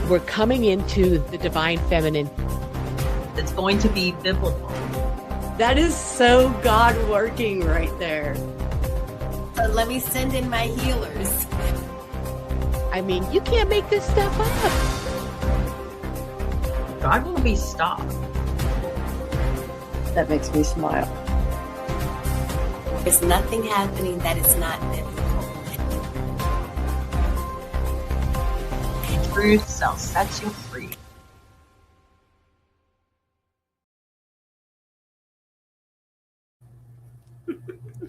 We're coming into the divine feminine. It's going to be biblical. That is so God working right there. So let me send in my healers. I mean, you can't make this stuff up. God will be stopped. That makes me smile. There's nothing happening that is not biblical. Truth shall set you free.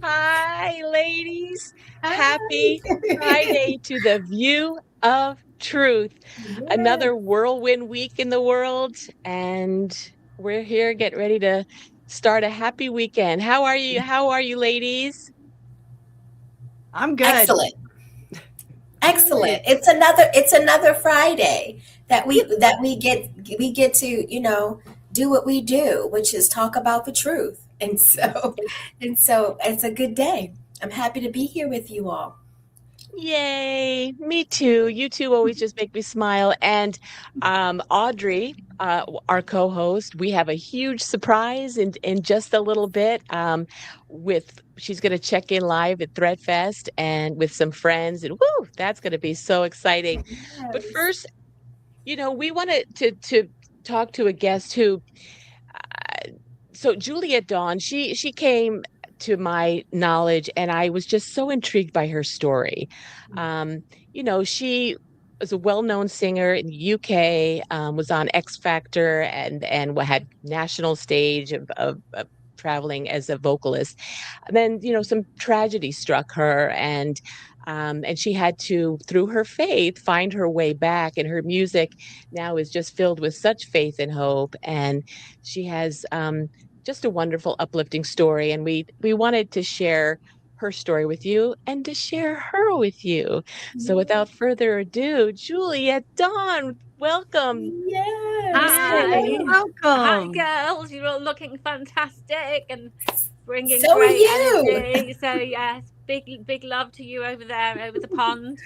Hi, ladies. Happy Friday to the View of Truth. Another whirlwind week in the world, and we're here getting ready to start a happy weekend. How are you? How are you, ladies? I'm good. Excellent. It's another Friday that we get to, do what we do, which is talk about the truth. And so it's a good day. I'm happy to be here with you all. Yay, me too. You two always just make me smile. And Audrey, our co-host, we have a huge surprise in just a little bit. She's going to check in live at Threadfest and with some friends, and woo, that's going to be so exciting. But Yes. first, we wanted to talk to a guest who. So Juliet Dawn, she came to my knowledge, and I was just so intrigued by her story. She was a well-known singer in the UK, was on X Factor and had national stage of traveling as a vocalist. And then, some tragedy struck her, and she had to, through her faith, find her way back. And her music now is just filled with such faith and hope. And she has just a wonderful, uplifting story. And we wanted to share her story with you and to share her with you. So without further ado, Juliet Dawn, welcome. Yes. Hi. Welcome. Hi, girls. You're all looking fantastic and bringing So are great you. energy. So, yes, big love to you over there, over the pond.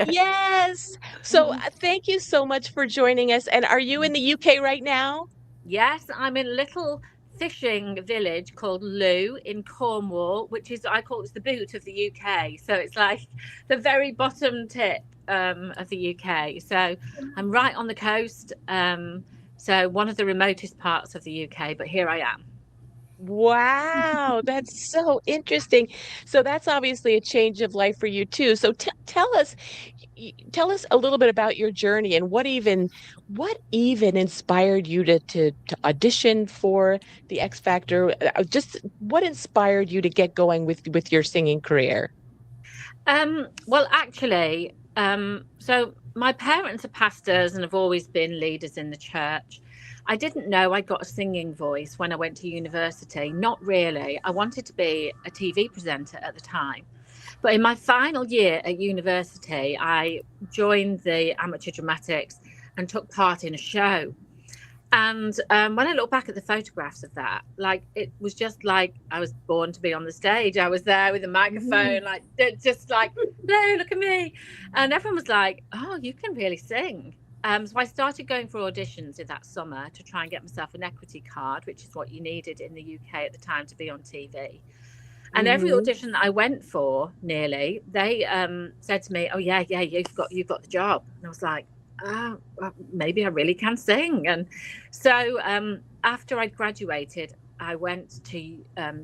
Yes. So thank you so much for joining us. And are you in the UK right now? Yes, I'm in a little fishing village called Loo in Cornwall, which is, I call it the boot of the UK. So it's like the very bottom tip of the UK. So I'm right on the coast. So one of the remotest parts of the UK, but here I am. Wow, that's so interesting. So that's obviously a change of life for you too. So tell us a little bit about your journey and what even inspired you to audition for the X Factor. Just what inspired you to get going with your singing career? Well, actually, so my parents are pastors and have always been leaders in the church. I didn't know I got a singing voice when I went to university. Not really. I wanted to be a TV presenter at the time. But in my final year at university, I joined the amateur dramatics and took part in a show. And when I look back at the photographs of that, like, it was just like I was born to be on the stage. I was there with a microphone, like, just like, no, look at me. And everyone was like, oh, you can really sing. So I started going for auditions in that summer to try and get myself an equity card, which is what you needed in the UK at the time to be on TV. And every audition that I went for, nearly, they said to me, oh, yeah, you've got the job. And I was like, oh, well, maybe I really can sing. And so after I'd graduated, I went to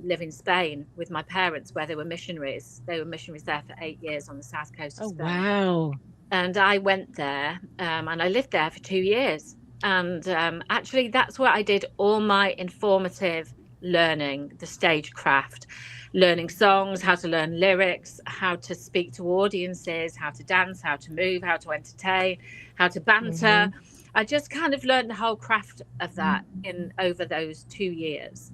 live in Spain with my parents, where they were missionaries. They were missionaries there for 8 years on the south coast of Spain. Wow. And I went there and I lived there for 2 years. And actually, that's where I did all my informative learning, the stagecraft, learning songs, how to learn lyrics, how to speak to audiences, how to dance, how to move, how to entertain, how to banter. I just kind of learned the whole craft of that in over those 2 years.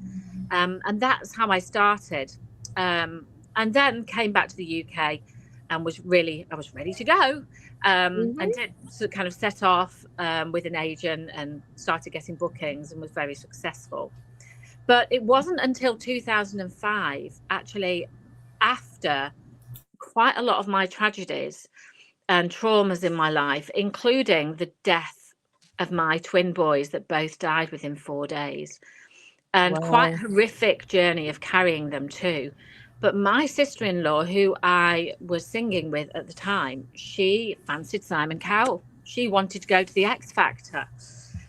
And that's how I started. And then came back to the UK and I was ready to go. And did kind of set off with an agent and started getting bookings and was very successful. But it wasn't until 2005, actually, after quite a lot of my tragedies, and traumas in my life, including the death of my twin boys that both died within 4 days, and quite Wow. horrific journey of carrying them too. But my sister-in-law, who I was singing with at the time, she fancied Simon Cowell. She wanted to go to the X Factor.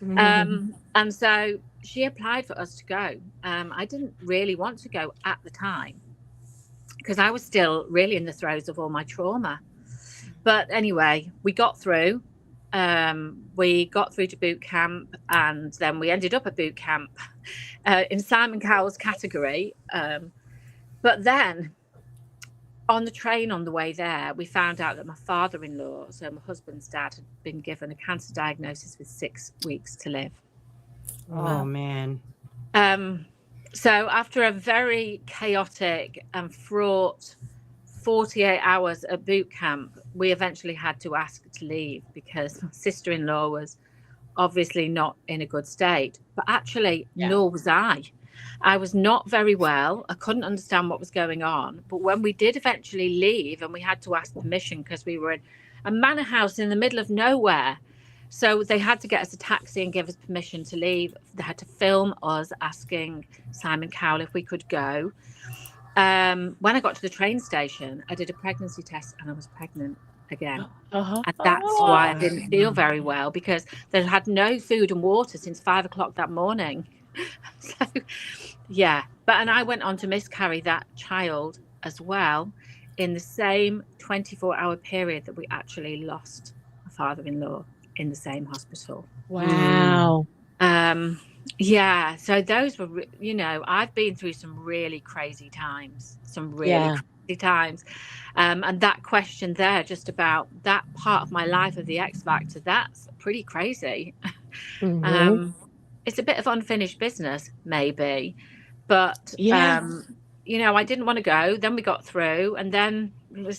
And so she applied for us to go. I didn't really want to go at the time because I was still really in the throes of all my trauma. But anyway, we got through. We got through to boot camp, and then we ended up at boot camp in Simon Cowell's category. But then on the train on the way there, we found out that my father-in-law, so my husband's dad, had been given a cancer diagnosis with 6 weeks to live. Oh, man. So after a very chaotic and fraught 48 hours at boot camp, we eventually had to ask to leave because my sister-in-law was obviously not in a good state. But actually, nor was I. I was not very well. I couldn't understand what was going on. But when we did eventually leave, and we had to ask permission because we were in a manor house in the middle of nowhere, so they had to get us a taxi and give us permission to leave. They had to film us asking Simon Cowell if we could go. When I got to the train station, I did a pregnancy test and I was pregnant again. And that's why I didn't feel very well, because they had no food and water since 5 o'clock that morning. So, yeah. And I went on to miscarry that child as well in the same 24-hour period that we actually lost my father-in-law in the same hospital. Wow. Yeah, so those were, I've been through some really crazy times, crazy times. And that question there, just about that part of my life of the X Factor, that's pretty crazy. It's a bit of unfinished business, maybe. But, I didn't want to go. Then we got through, and then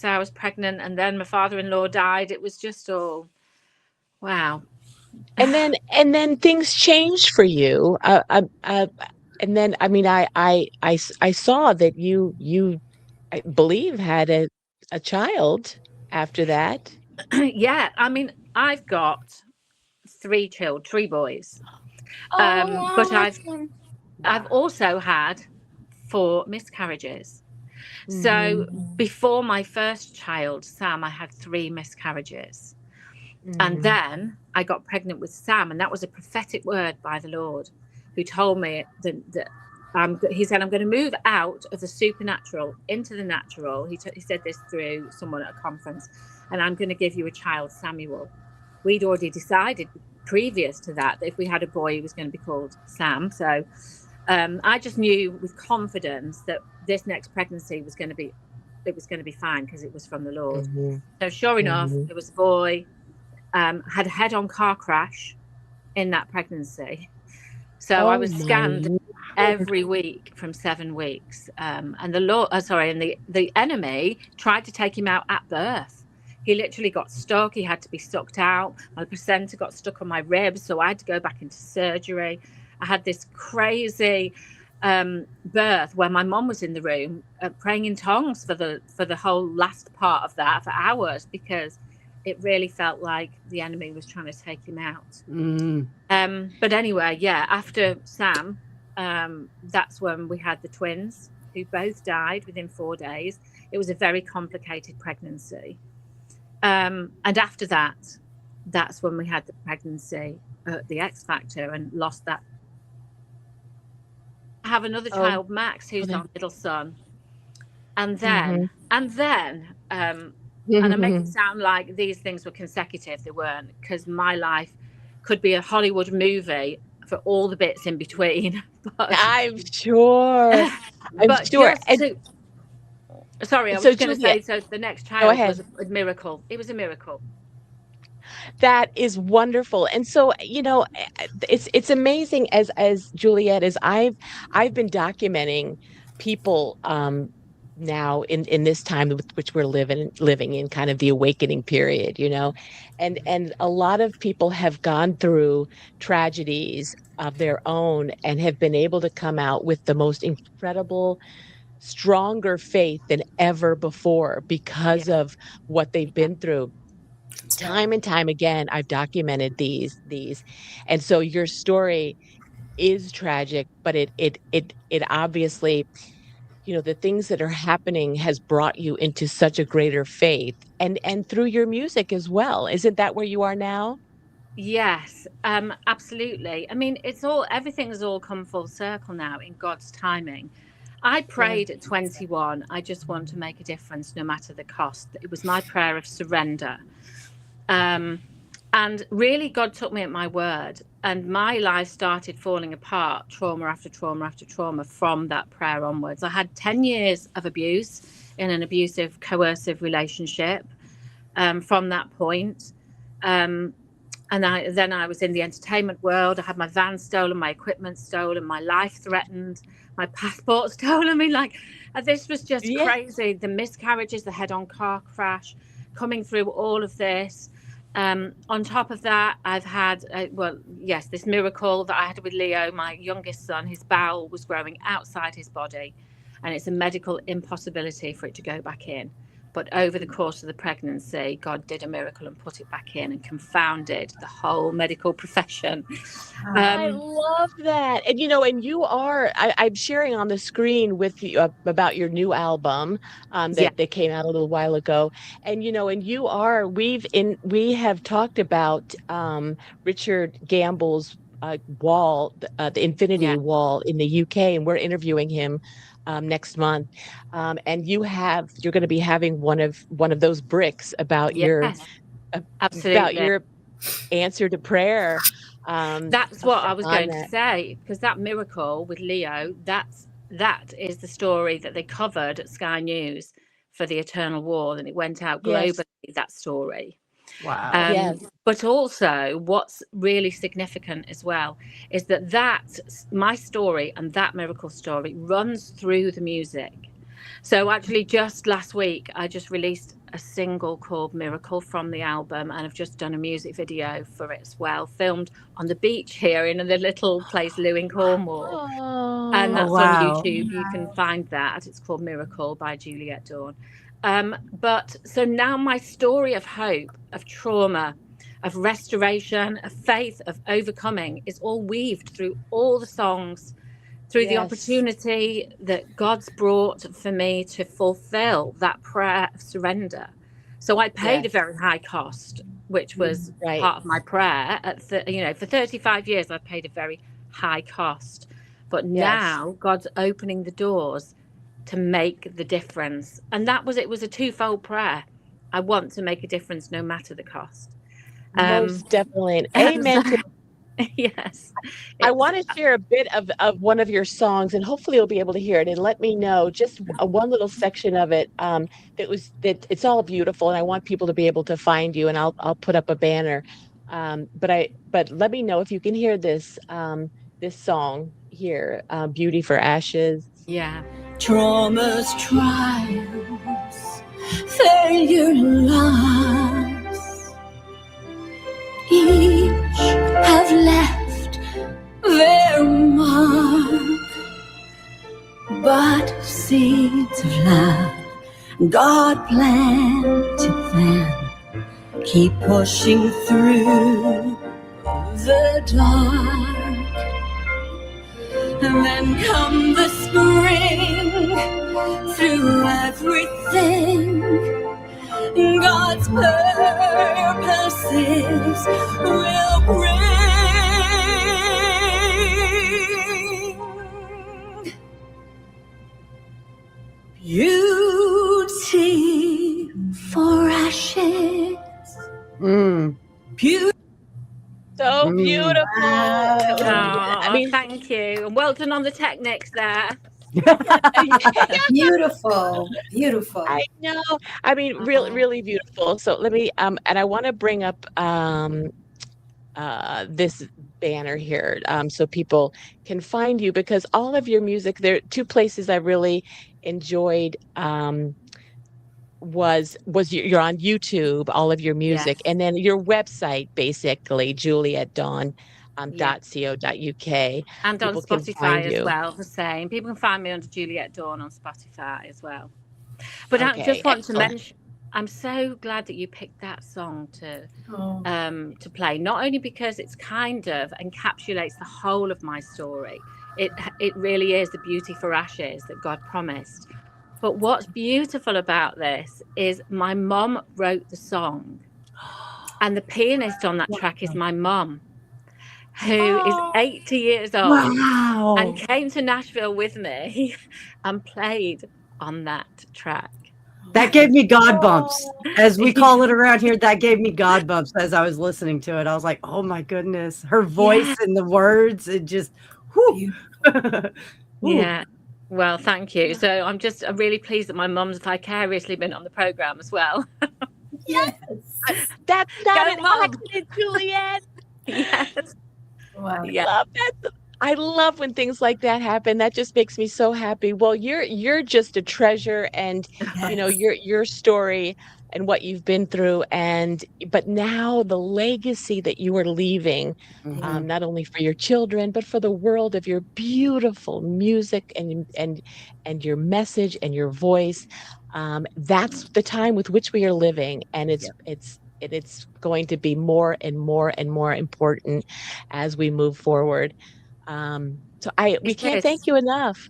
I was pregnant, and then my father-in-law died. It was just all, wow. And then things changed for you. And then, I mean, I saw that you I believe had a child after that. Yeah, I mean, I've got 3 boys. But I've also had 4 miscarriages. So before my first child, Sam, I had 3 miscarriages. And then I got pregnant with Sam, and that was a prophetic word by the Lord, who told me that he said, I'm going to move out of the supernatural into the natural. He said this through someone at a conference, and I'm going to give you a child, Samuel. We'd already decided previous to that if we had a boy, he was going to be called Sam. So I just knew with confidence that this next pregnancy was going to be fine, because it was from the Lord. So sure enough, there was a boy. Had a head-on car crash in that pregnancy. So I was scanned every week from 7 weeks. And the enemy tried to take him out at birth. He literally got stuck. He had to be sucked out. My placenta got stuck on my ribs, so I had to go back into surgery. I had this crazy birth where my mom was in the room praying in tongues for the whole last part of that for hours, because it really felt like the enemy was trying to take him out. But anyway, after Sam, that's when we had the twins, who both died within 4 days. It was a very complicated pregnancy. And after that, that's when we had the pregnancy at the X Factor and lost that. I have another child, Max, who's our middle son. And then, and I make it sound like these things were consecutive. They weren't, because my life could be a Hollywood movie for all the bits in between. But, I'm sure. Sorry, I was going to say, so the next child was a miracle. It was a miracle. That is wonderful. And so, it's amazing as Juliet, as I've been documenting people now in this time which we're living in, kind of the awakening period, and a lot of people have gone through tragedies of their own and have been able to come out with the most incredible, stronger faith than ever before because of what they've been through. time and time again, I've documented these, and so your story is tragic, but it obviously, the things that are happening has brought you into such a greater faith, and through your music as well. Isn't that where you are now? Yes, absolutely. I mean, everything has all come full circle now in God's timing. I Yeah. prayed at 21, I just want to make a difference no matter the cost. It was my prayer of surrender. And really, God took me at my word, and my life started falling apart, trauma after trauma after trauma from that prayer onwards. I had 10 years of abuse in an abusive, coercive relationship from that point. And then I was in the entertainment world. I had my van stolen, my equipment stolen, my life threatened, my passport stolen. I mean, this was just Yeah. crazy. The miscarriages, the head-on car crash, coming through all of this. On top of that, I've had, this miracle that I had with Leo, my youngest son. His bowel was growing outside his body, and it's a medical impossibility for it to go back in. But over the course of the pregnancy, God did a miracle and put it back in and confounded the whole medical profession. I love that. And and I'm sharing on the screen with you about your new album that came out a little while ago. And we have talked about Richard Gamble's wall, the Infinity Wall in the UK, and we're interviewing him next month. And you're going to be having one of those bricks about absolutely, about your answer to prayer. That's what I was going to that. say, because that miracle with Leo, that is the story that they covered at Sky News for the Eternal War, and it went out globally. That story. Wow. Yes. But also, what's really significant as well is that my story and that miracle story runs through the music. So actually, just last week, I just released a single called Miracle from the album, and I've just done a music video for it as well, filmed on the beach here in the little place, Lewin, Cornwall. Oh, And that's wow. on YouTube. You can find that. It's called Miracle by Juliet Dawn. But so now my story of hope, of trauma, of restoration, of faith, of overcoming is all weaved through all the songs, through the opportunity that God's brought for me to fulfill that prayer of surrender. So I paid a very high cost, which was part of my prayer. For 35 years, I've paid a very high cost. But now God's opening the doors to make the difference. And it was a twofold prayer. I want to make a difference no matter the cost. Most definitely. Amen to yes. I want to share a bit of one of your songs, and hopefully you'll be able to hear it. And let me know just one little section of it that it's all beautiful, and I want people to be able to find you. And I'll put up a banner. But let me know if you can hear this song here, "Beauty for Ashes." Yeah. Traumas, trials, failure, loss, each have left their mark, but seeds of love God planted them, keep pushing through the dark. And then come the spring, through everything, God's purposes will bring beauty for ashes. Beauty. So beautiful. I mean, thank you. And well done on the techniques there. Beautiful. Beautiful. I know. I mean, really, really beautiful. So let me, and I want to bring up this banner here so people can find you, because all of your music, there are two places I really enjoyed was you're on YouTube, all of your music, and then your website, basically, julietdawn.co.uk. And on Spotify as well, the same. People can find me under Juliet Dawn on Spotify as well. But I just want to mention, I'm so glad that you picked that song Oh, to play, not only because it's kind of encapsulates the whole of my story. It really is the beauty for ashes that God promised. But what's beautiful about this is my mom wrote the song, and the pianist on that track is my mom, who is Oh, 80 years old and Wow. came to Nashville with me and played on that track. That gave me God bumps, oh, as we call it around here. That gave me God bumps as I was listening to it. I was like, "Oh my goodness." Her voice Yeah. and the words, it just whoo. Ooh. Yeah. Well, thank you. So I'm really pleased that my mum's vicariously been on the program as well. yes. that's not Go, an mum. accident, Juliet. Yes. Wow. Yeah. Love that. I love when things like that happen. That just makes me so happy. Well, you're just a treasure, and Yes. your story and what you've been through, and but now the legacy that you are leaving, Mhm. not only for your children but for the world, of your beautiful music and your message and your voice. That's the time with which we are living, and Yep. it's going to be more and more and more important as we move forward. So we It can't thank is. you enough.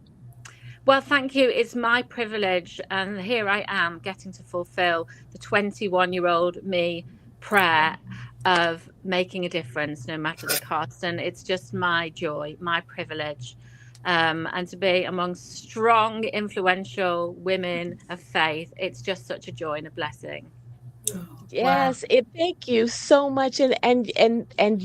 Well, thank you. It's my privilege. And here I am getting to fulfill the 21-year-old me prayer of making a difference no matter the cost. And it's just my joy, my privilege. And to be among strong, influential women of faith, it's just such a joy and a blessing. Oh, wow. Yes, thank you so much, and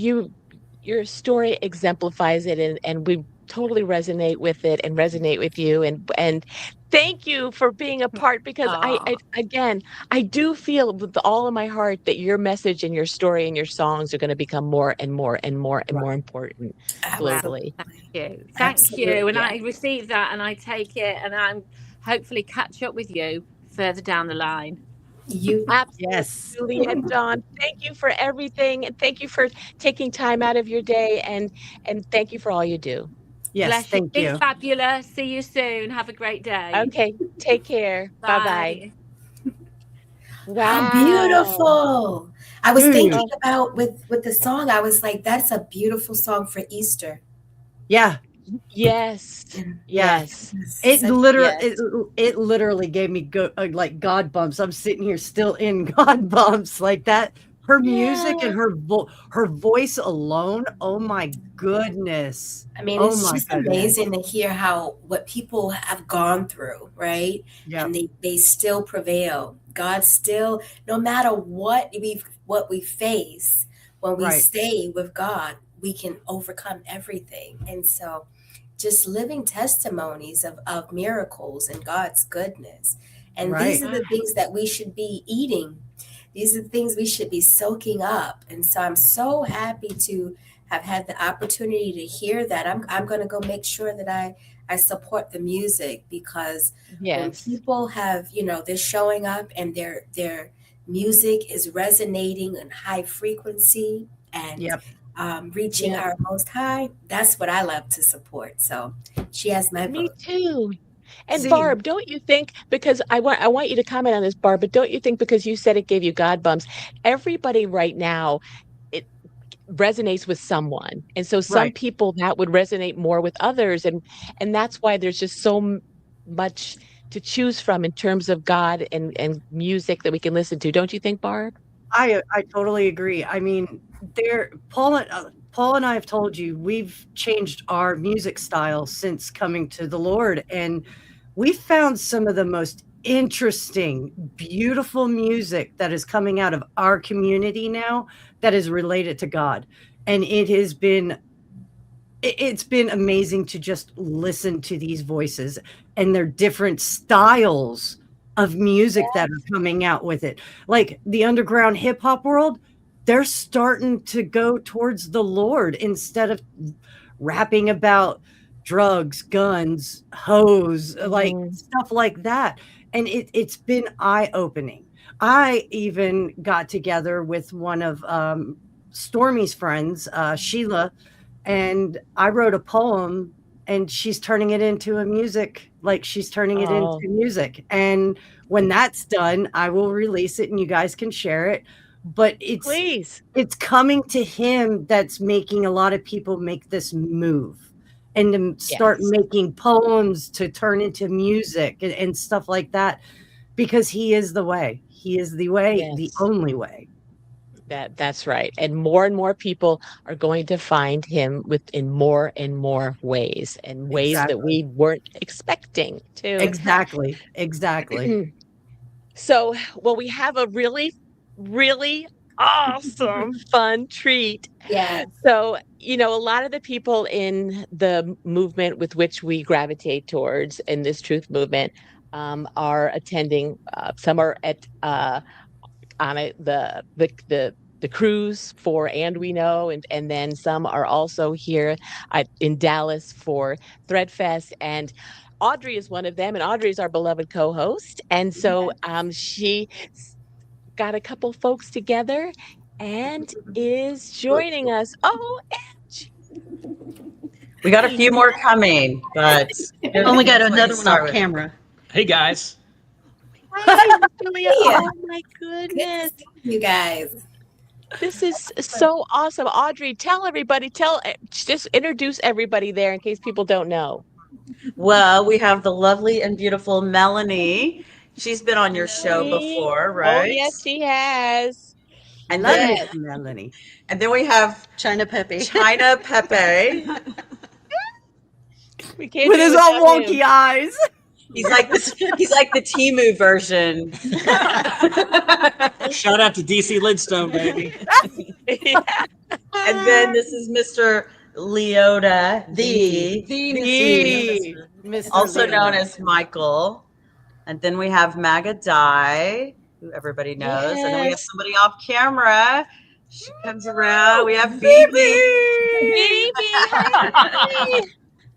your story exemplifies it, and we totally resonate with it and resonate with you, and thank you for being a part, because I Oh, again, I do feel with all of my heart that your message and your story and your songs are going to become more and more and more and Right. more important well, globally. thank Absolutely. you. Thank you. And Absolutely. I receive that and I take it and I'm hopefully catch up with you further down the line. You. Absolutely, Yes. Juliet Dawn. Thank you for everything, and thank you for taking time out of your day, and thank you for all you do. Yes, Bless you. thank Be you. fabulous. See you soon. Have a great day. Okay, take care. Bye-bye. Bye. How Wow. beautiful. I was Mm, thinking Oh, about with the song, I was like, that's a beautiful song for Easter. yeah, yes. And yeah. Yes. It such literally Yes. it literally gave me like God bumps. I'm sitting here still in God bumps like that. Her music and Yes. her voice alone. Oh my goodness. I mean, Oh it's my just goodness. amazing to hear how what people have gone through, right? Yep. And they still prevail. God still, no matter what we face, when we Right. stay with God, we can overcome everything. And so just living testimonies of miracles and God's goodness. And these Right. are Ah, the things that we should be eating. These are the things we should be soaking up. And so I'm so happy to have had the opportunity to hear that. I'm going to go make sure that I support the music, because when yes. people have, they're showing up and their music is resonating in high frequency and Yep. reaching Yep. our most high, that's what I love to support. So she has my Me vote. too. And See, Barb, don't you think, because I want you to comment on this, Barb, but don't you think, because you said it gave you God bumps, everybody right now, it resonates with someone. And so some right. people that would resonate more with others, and that's why there's just so much to choose from in terms of God and music that we can listen to. Don't you think, Barb? I totally agree. I mean, there Paul and I have told you we've changed our music style since coming to the Lord, and we found some of the most interesting, beautiful music that is coming out of our community now that is related to God. And it's been amazing to just listen to these voices and their different styles of music that are coming out with it. Like the underground hip hop world, they're starting to go towards the Lord instead of rapping about drugs, guns, hoes, like Mhm. stuff like that. And it's been eye opening. I even got together with one of Stormy's friends, Sheila, and I wrote a poem and she's turning it into a music, like she's turning it Oh. into music. And when that's done, I will release it and you guys can share it. But Please. it's coming to him that's making a lot of people make this move and to start Yes. making poems to turn into music and stuff like that, because he is the way. He is the way, the Yes. only way. That's right. And more people are going to find him in more and more ways, and ways that Exactly. we weren't expecting to. Exactly. Exactly. So, well, we have a really, really awesome, fun treat. Yes. So, a lot of the people in the movement with which we gravitate towards in this truth movement are attending. Some are at on the cruise for And We Know, and then some are also here in Dallas for Threadfest, and Audrey is one of them, and Audrey is our beloved co-host, and so she got a couple folks together and is joining us. Oh, We got a few more coming, but Only got let's another one start off with- camera. Hey guys. hi, Julia. Yeah. Oh my goodness. You guys. This is so awesome. Audrey, tell everybody, just introduce everybody there in case people don't know. Well, we have the lovely and beautiful Melanie. She's been on your show before, right? Oh, yes, she has. And Love then, Miss Melanie. and then we have China Pepe. China Pepe. We can't With do his without own him. wonky eyes. He's like the Timu version. Shout out to DC Lidstone, baby. And then this is Mr. Leota, Mr. also Leonard. known as Michael. And then we have Magadai, who everybody knows. And then we have Yes. somebody off camera. She comes around. We have Phoebe. Baby, hi.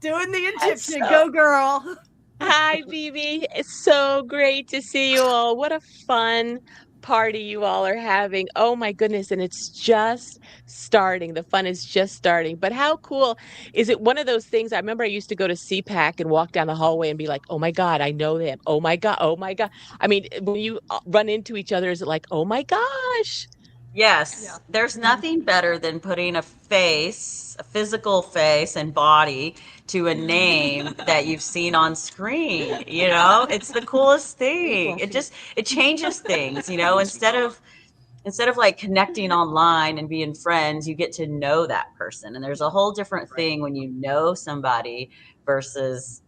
Doing the Egyptian. so- Go, girl. Hi, Bibi. It's so great to see you all. What a fun party you all are having. Oh my goodness. And it's just starting. The fun is just starting. But how cool is it? One of those things, I remember I used to go to CPAC and walk down the hallway and be like, oh my God, I know them. Oh my God. Oh my God. I mean, when you run into each other, is it like, oh my gosh? Yes, there's nothing better than putting a face, a physical face and body to a name that you've seen on screen. It's the coolest thing. It changes things. Instead of like connecting online and being friends, you get to know that person, and there's a whole different thing when you know somebody versus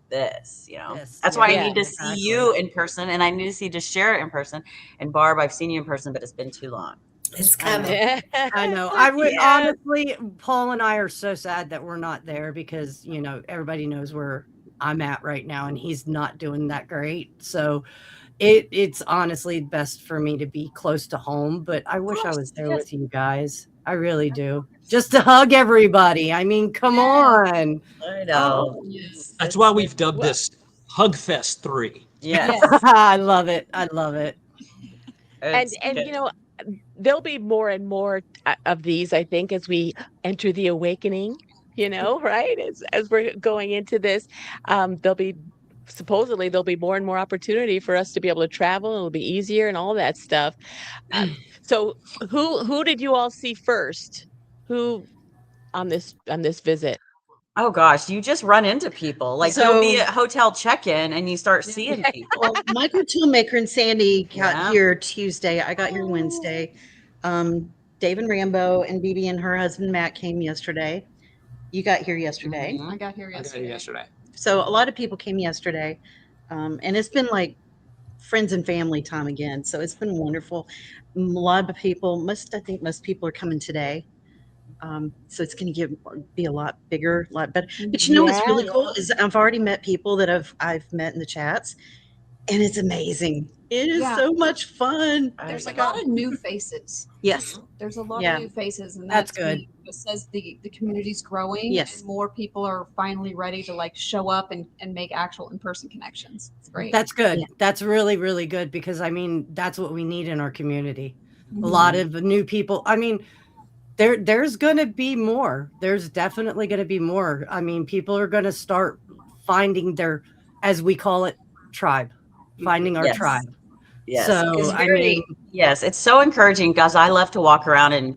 this. Yes, That's why yeah, I need to see you in person, and I need to see Deshara in person. And Barb, I've seen you in person, but it's been too long. It's coming. I know. I would Yes. honestly, Paul and I are so sad that we're not there because, everybody knows where I'm at right now and he's not doing that great. So it's honestly best for me to be close to home, but I wish I was there with you guys. I really do. Just to hug everybody. I mean, come on. I know. That's why we've dubbed this Hug Fest 3. Yes. I love it. I love it. And It's good. there'll be more and more of these, I think, as we enter the awakening, right? As we're going into this, supposedly there'll be more and more opportunity for us to be able to travel. It'll be easier and all that stuff. So who did you all see first? Who on this visit? Oh gosh, you just run into people. Like So- you'll be at hotel check-in and you start seeing people. Well, Michael Toolmaker and Sandy got Yeah. here Tuesday. I got here Wednesday. Dave and Rambo and BB and her husband Matt came yesterday. You got here yesterday. Mhm. I got here I got it yesterday. yesterday. So a lot of people came yesterday. And it's been like friends and family time again. So it's been wonderful. A lot of people, I think most people are coming today. So it's going to be a lot bigger, a lot better. But what's really cool is I've already met people that I've met in the chats, and it's amazing. It is Yeah. so much fun. There's a lot of new faces. Yes. There's a lot Yeah. of new faces, and That's that's good. neat. It says the community's growing. Yes. And more people are finally ready to like show up and make actual in-person connections. It's great. That's good. Yeah. That's really, really good because that's what we need in our community. Mhm. A lot of new people. I mean, There's going to be more. There's definitely going to be more. I mean, people are going to start finding their, as we call it, tribe, finding our Yes. tribe. Yes. So, I mean, yes, it's so encouraging because I love to walk around and,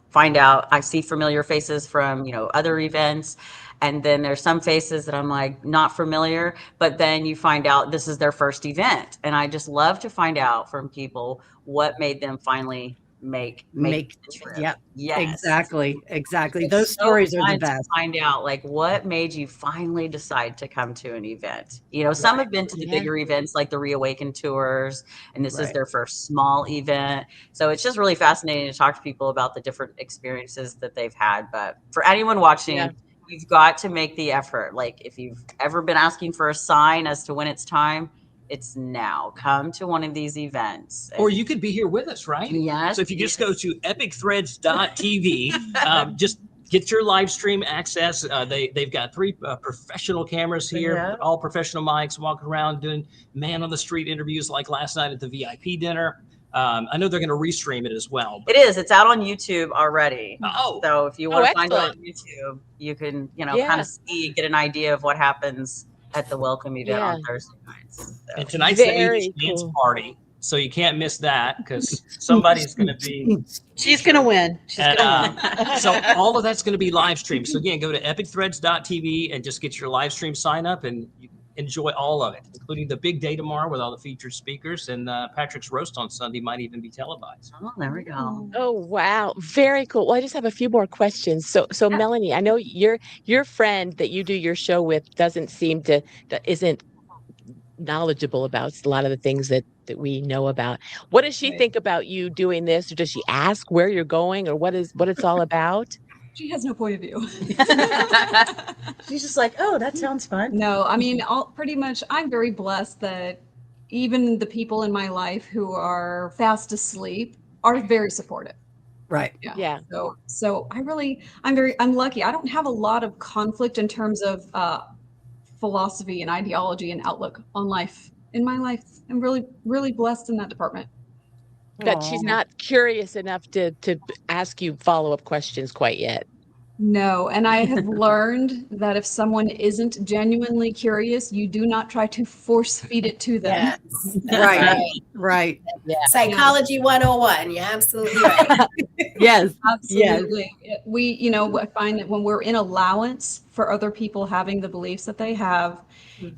find out. I see familiar faces from, other events. And then there's some faces that I'm like not familiar, but then you find out this is their first event. And I just love to find out from people what made them finally make make, the trip. yep, Yes. exactly. It's Those so stories are the fun to best. find out like what made you finally decide to come to an event. Some have been to the bigger events like the Reawaken tours, and this is their first small event. So it's just really fascinating to talk to people about the different experiences that they've had. But for anyone watching, you've got to make the effort. Like if you've ever been asking for a sign as to when it's time, it's now. Come to one of these events. Or you could be here with us, right? Yes. So if you just go to epicthreads.tv, just get your live stream access. They've got 3 professional cameras here, all professional mics, walking around doing man on the street interviews like last night at the VIP dinner. I know they're going to restream it as well. It is. It's out on YouTube already. Oh. So if you want to find it on excellent. YouTube, you can, kind of get an idea of what happens at the welcome event on Thursday nights. So. And tonight's the Very 80s dance cool. party. So you can't miss that because somebody's going to be. She's going to win. She's going to win. So all of that's going to be live streamed. So again, go to epicthreads.tv and just get your live stream sign up and you enjoy all of it, including the big day tomorrow with all the featured speakers, and Patrick's roast on Sunday might even be televised. Oh, there we go. Oh, wow. Very cool. Well, I just have a few more questions. So Melanie, I know your friend that you do your show with doesn't seem that isn't knowledgeable about a lot of the things that we know about. What does she think about you doing this? Or does she ask where you're going or what it's all about? She has no point of view. She's just like, oh, that sounds fun. No, I mean, pretty much, I'm very blessed that even the people in my life who are fast asleep are very supportive. Right. Yeah. So I'm lucky. I don't have a lot of conflict in terms of philosophy and ideology and outlook on life in my life. I'm really, really blessed in that department. But she's not curious enough to ask you follow-up questions quite yet. No, and I have learned that if someone isn't genuinely curious, you do not try to force feed it to them. Yes. Right. Yeah. Psychology 101. You're absolutely right. Yes. Absolutely. We, I find that when we're in allowance for other people having the beliefs that they have,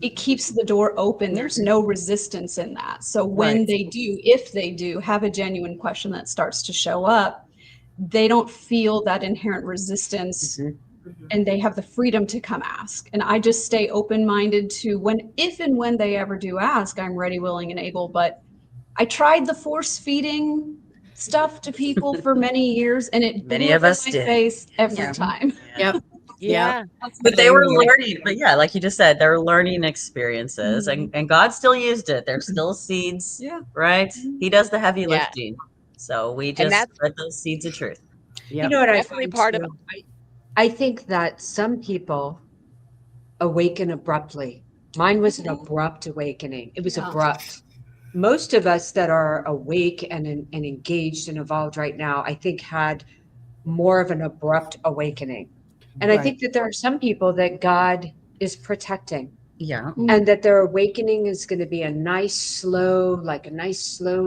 it keeps the door open. There's no resistance in that. So when they do, if they do have a genuine question that starts to show up, they don't feel that inherent resistance and they have the freedom to come ask. And I just stay open-minded to if and when they ever do ask, I'm ready, willing, and able. But I tried the force feeding stuff to people for many years and it blew up in my face every time. Yep. Yeah. But they were learning, like you just said, they're learning experiences and God still used it. There's still seeds, right? He does the heavy lifting. So we just spread those seeds of truth. Yep. You know what I Definitely find part too? I think that some people awaken abruptly. Mine was an abrupt awakening. It was abrupt. Most of us that are awake and engaged and evolved right now, I think had more of an abrupt awakening. And I think that there are some people that God is protecting. Yeah. And that their awakening is going to be a nice, slow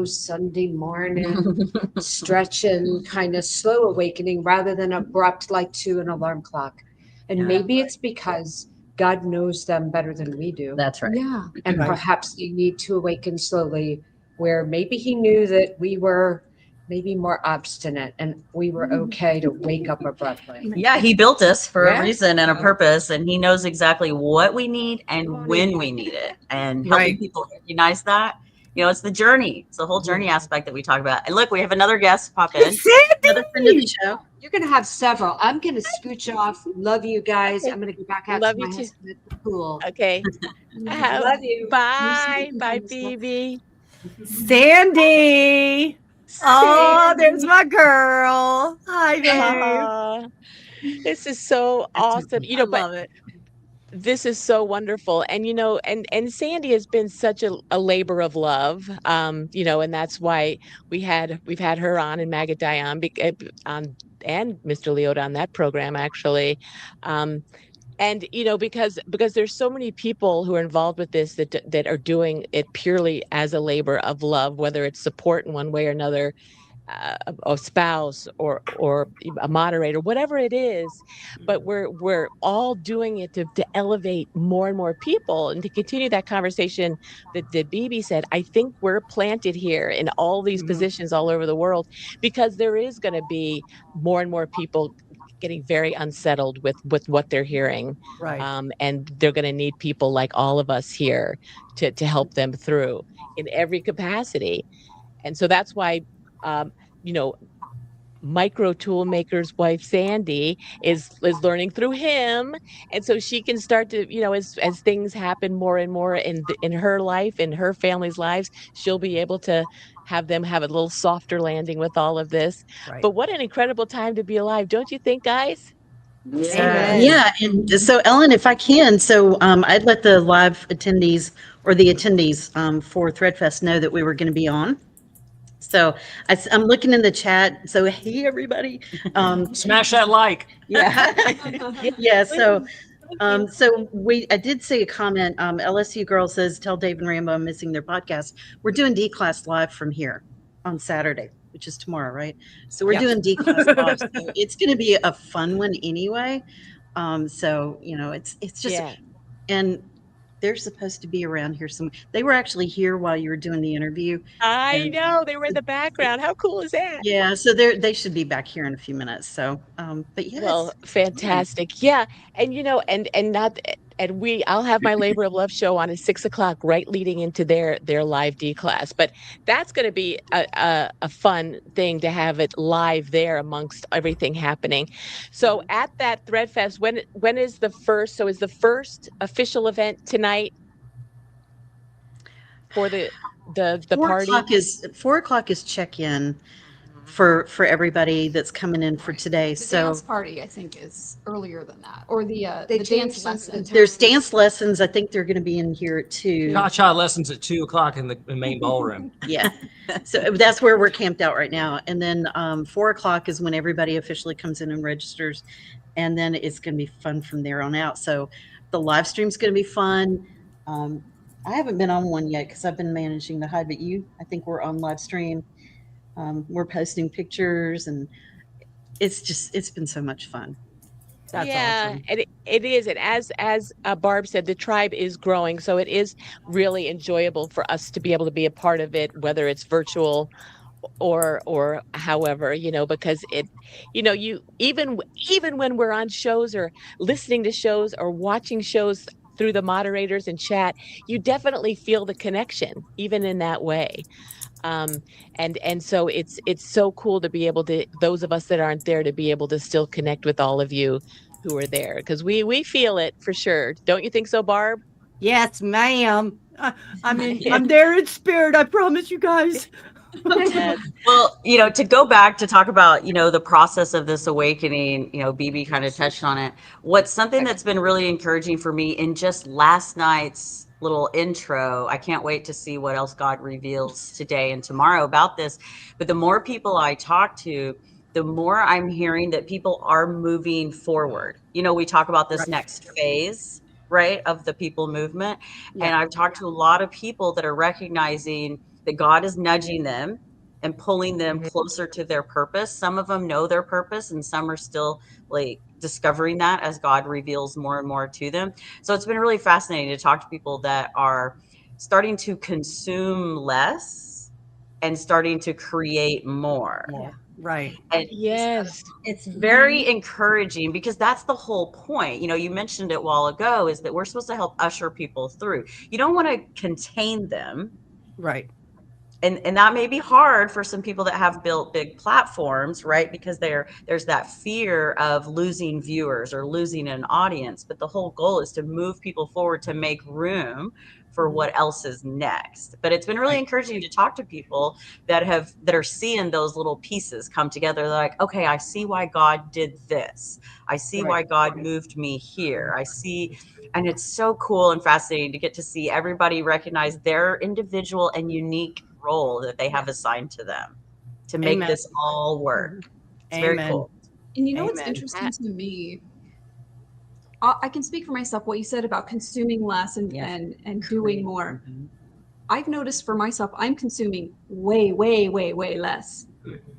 Sunday morning, stretching, kind of slow awakening rather than abrupt like to an alarm clock. And maybe it's because God knows them better than we do. That's right. Yeah. And perhaps they need to awaken slowly, where maybe he knew that we were maybe more obstinate and we were okay to wake up abruptly. Yeah, he built us for a reason and a purpose, and he knows exactly what we need and when we need it. And helping people recognize that, it's the journey. It's the whole journey aspect that we talk about. And look, we have another guest pop in. Another friend of the show. You're going to have several. I'm going to scooch off. Love you guys. I'm going to go back out to my husband at the pool. Okay. Love you. Bye. Bye, Phoebe. Sandy. Oh, there's my girl. Hi, babe. This is so awesome. I love it. This is so wonderful. And and Sandy has been such a labor of love. And that's why we've had her on and Maggot Dion on and Mr. Leota on that program actually. Um, and because there's so many people who are involved with this that are doing it purely as a labor of love, whether it's support in one way or another, a spouse or a moderator, whatever it is, but we're all doing it to elevate more and more people and to continue that conversation that BB said. I think we're planted here in all these positions all over the world because there is going to be more and more people getting very unsettled with what they're hearing. Right. And they're going to need people like all of us here to help them through in every capacity. And so that's why, um, you know, micro tool maker's wife Sandy is learning through him, and so she can start to, as things happen more and more in her life, in her family's lives, she'll be able to have them have a little softer landing with all of this. Right. But what an incredible time to be alive, don't you think, guys? Amen. Yeah, and so Ellen, if I can, so I'd let the live attendees or the attendees for Threadfest know that we were going to be on. So I'm looking in the chat. So hey, everybody. Smash that like. Yeah. Yeah. So I did see a comment. LSU girl says, tell Dave and Rambo I'm missing their podcast. We're doing D class live from here on Saturday, which is tomorrow, right? So we're doing D class live. So it's going to be a fun one anyway. So it's just, and they're supposed to be around here. They were actually here while you were doing the interview. I know they were in the background. How cool is that? Yeah, so they should be back here in a few minutes. So, but yes, Well, fantastic. Yeah. And not and I'll have my labor of love show on at 6 o'clock, right leading into their live D class. But that's going to be a fun thing to have it live there amongst everything happening. So at that Threadfest, when is the first? So is the first official event tonight for the 4 o'clock party? is 4 o'clock is check-in for everybody that's coming in for today. The So dance party, I think, is earlier than that, or the changed dance some- lesson. there's dance lessons. I think they're going to be in here at 2. Cha-cha lessons at 2 o'clock in the main ballroom. Yeah, so that's where we're camped out right now. And then 4 o'clock is when everybody officially comes in and registers, and then it's going to be fun from there on out. So the live stream's going to be fun. I haven't been on one yet because I've been managing the hide, but I think we're on live stream. We're posting pictures, and it's been so much fun. That's awesome. And it is. And as Barb said, the tribe is growing, so it is really enjoyable for us to be able to be a part of it, whether it's virtual or however, because you even when we're on shows or listening to shows or watching shows through the moderators and chat, you definitely feel the connection even in that way. And so it's so cool to be able to, those of us that aren't there, to be able to still connect with all of you who are there, because we feel it for sure. Don't you think so, Barb? Yes, ma'am. I'm there in spirit. I promise you guys. Well, to go back to talk about, the process of this awakening, BB kind of touched on it. What's something that's been really encouraging for me in just last night's little intro, I can't wait to see what else God reveals today and tomorrow about this. But the more people I talk to, the more I'm hearing that people are moving forward. We talk about this next phase, right, of the people movement. Yeah. And I've talked to a lot of people that are recognizing that God is nudging them and pulling them closer to their purpose. Some of them know their purpose, and some are still like discovering that as God reveals more and more to them. So it's been really fascinating to talk to people that are starting to consume less and starting to create more. Yeah. Right. And yes, it's very encouraging, because that's the whole point. You mentioned it a while ago, is that we're supposed to help usher people through. You don't want to contain them. Right. And that may be hard for some people that have built big platforms, right? Because there's that fear of losing viewers or losing an audience. But the whole goal is to move people forward, to make room for what else is next. But it's been really encouraging to talk to people that are seeing those little pieces come together. They're like, okay, I see why God did this. I see why God moved me here. I see. And it's so cool and fascinating to get to see everybody recognize their individual and unique role that they have assigned to them to make this all work. It's very cool. And you know what's interesting to me? I can speak for myself. What you said about consuming less and doing more. I've noticed for myself, I'm consuming way, way, way, way less,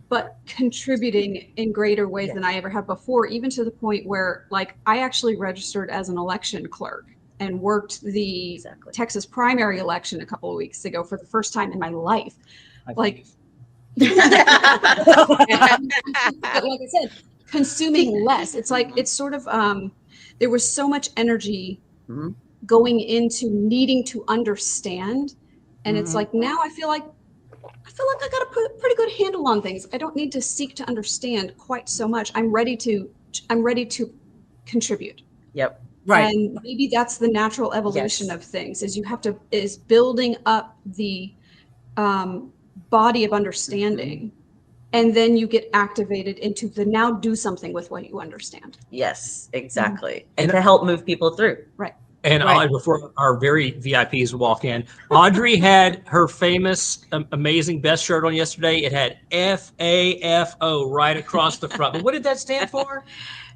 but contributing in greater ways than I ever have before, even to the point where, like, I actually registered as an election clerk and worked the Texas primary election a couple of weeks ago for the first time in my life. Like, but like I said, consuming less. It's like, it's sort of, there was so much energy going into needing to understand. And it's like, now I feel like I got a pretty good handle on things. I don't need to seek to understand quite so much. I'm ready to contribute. Yep. Right. And maybe that's the natural evolution of things, is building up the body of understanding. And then you get activated into the now do something with what you understand. Yes, exactly. And to help move people through. Right. And before our very VIPs walk in, Audrey had her famous, amazing best shirt on yesterday. It had FAFO right across the front. But what did that stand for?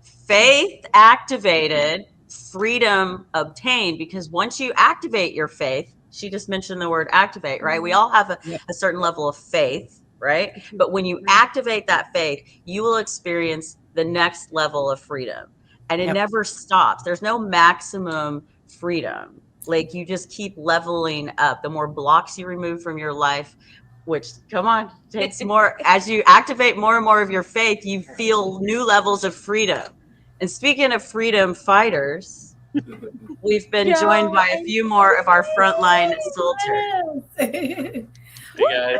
Faith activated, freedom obtained. Because once you activate your faith, she just mentioned the word activate, right? We all have a certain level of faith, right? But when you activate that faith, you will experience the next level of freedom. And it never stops. There's no maximum freedom. Like, you just keep leveling up. The more blocks you remove from your life, which, come on, takes more. As you activate more and more of your faith, you feel new levels of freedom. And speaking of freedom fighters, we've been joined by a few more of our frontline soldiers. Hey guys.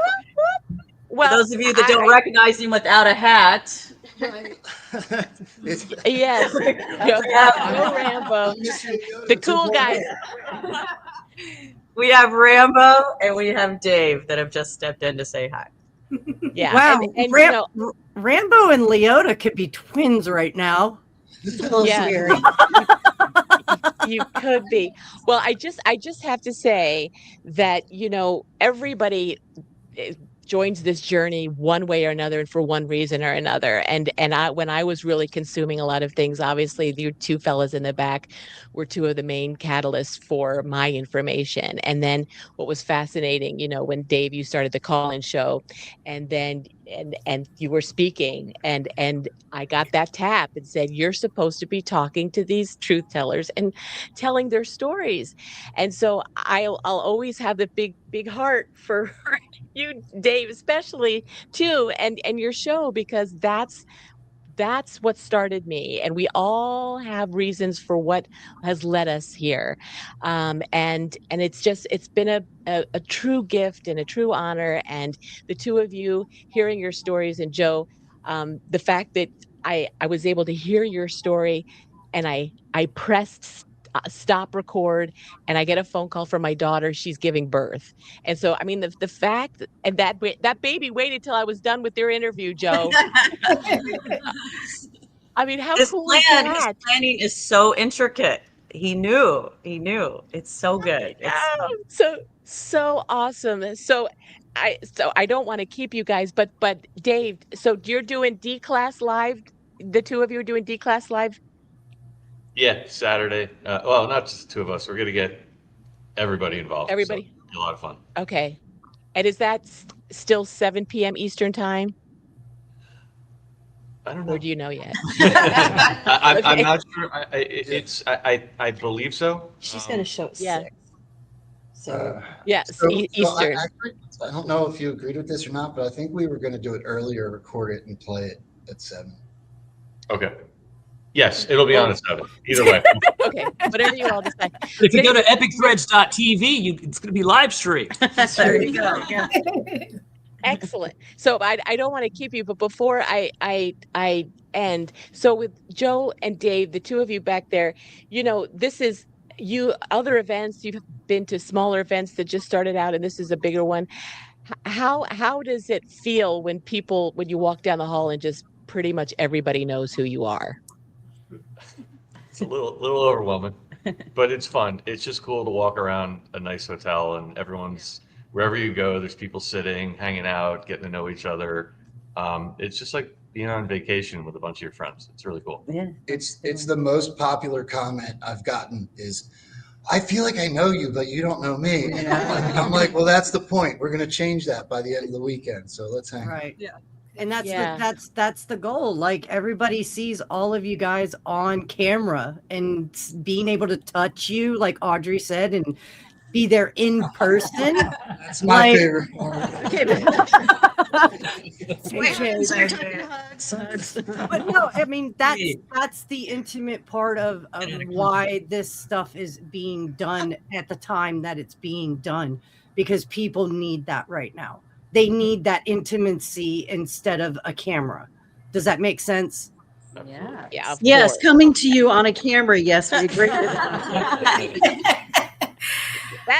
Well, for those of you that don't recognize him without a hat. Yes. Go Rambo. The cool guys. We have Rambo and we have Dave that have just stepped in to say hi. Yeah. Wow. And Rambo and Leota could be twins right now. Yeah. You could be. Well, I just have to say that, everybody joins this journey one way or another and for one reason or another. And when I was really consuming a lot of things, obviously the two fellas in the back were two of the main catalysts for my information. And then what was fascinating, when Dave, you started the call-in show, and then and you were speaking, and I got that tap and said, you're supposed to be talking to these truth tellers and telling their stories. And so I'll always have the big heart for you, Dave, especially too, and your show, because that's what started me. And we all have reasons for what has led us here. And it's been a true gift and a true honor. And the two of you hearing your stories, and Joe, the fact that I was able to hear your story, and I pressed stop record, and I get a phone call from my daughter. She's giving birth. And so, I mean, the fact and that baby waited till I was done with their interview, Joe. I mean, how cool is that? His planning is so intricate. He knew. It's so good. So awesome. So I don't want to keep you guys, but Dave, so you're doing D-Class Live. The two of you are doing D-Class Live. Yeah, Saturday. Well, not just the two of us. We're gonna get everybody involved. Everybody. So it'll be a lot of fun. Okay. And is that still 7 p.m. Eastern time? I don't know. Or do you know yet? I'm not sure. I believe so. She's going to show at 6. So Eastern. I don't know if you agreed with this or not, but I think we were going to do it earlier, record it, and play it at 7. Okay. Yes, it'll be on at 7. Either way. Okay, whatever you all decide. If you go to epicthreads.tv, it's going to be live streamed. There you go. Yeah. Excellent. So I don't want to keep you, but before I end, so with Joe and Dave, the two of you back there, this is other events, you've been to smaller events that just started out, and this is a bigger one. How does it feel when you walk down the hall and just pretty much everybody knows who you are? It's a little overwhelming, but it's fun. It's just cool to walk around a nice hotel and wherever you go, there's people sitting, hanging out, getting to know each other. It's just like being on vacation with a bunch of your friends. It's really cool. Yeah. It's the most popular comment I've gotten is, I feel like I know you, but you don't know me. And I'm like, well, that's the point. We're going to change that by the end of the weekend. So let's hang out. Right. Yeah. And that's Yeah. that's the goal. Like everybody sees all of you guys on camera and being able to touch you, like Audrey said, and be there in person. That's my favorite But no, I mean that's the intimate part of why this stuff is being done at the time that it's being done, because people need that right now. They need that intimacy instead of a camera. Does that make sense? Yeah. Yeah. Yes, coming to you on a camera. Yes, we agree.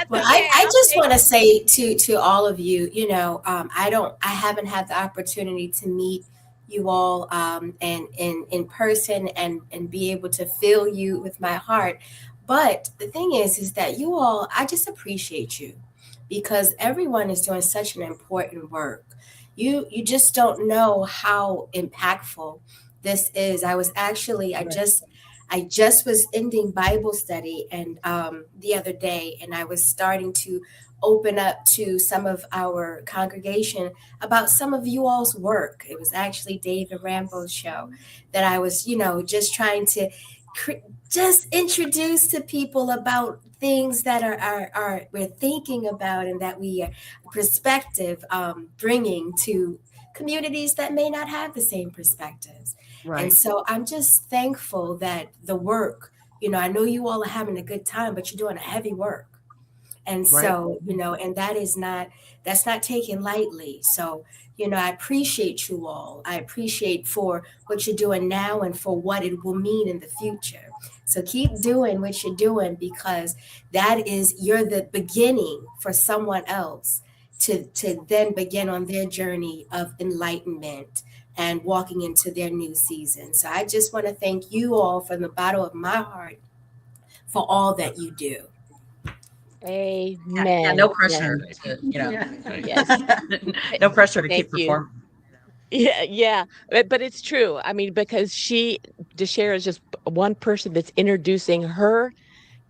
Well, I just want to say to all of you, I haven't had the opportunity to meet you all and in person and be able to feel you with my heart. But the thing is that you all, I just appreciate you because everyone is doing such an important work. You just don't know how impactful this is. I just was ending Bible study and the other day, and I was starting to open up to some of our congregation about some of you all's work. It was actually David Rambo's show that I was, just trying to just introduce to people about things that are we're thinking about and that we are perspective bringing to communities that may not have the same perspectives. Right. And so I'm just thankful that the work, I know you all are having a good time, but you're doing a heavy work. And so, and that's not taken lightly. So, I appreciate you all. I appreciate for what you're doing now and for what it will mean in the future. So keep doing what you're doing because you're the beginning for someone else to then begin on their journey of enlightenment and walking into their new season. So I just want to thank you all from the bottom of my heart for all that you do. Amen. Yeah, no pressure to, Yes. no pressure to Thank keep you. performing. Yeah. But it's true. I mean, because Deshara is just one person that's introducing her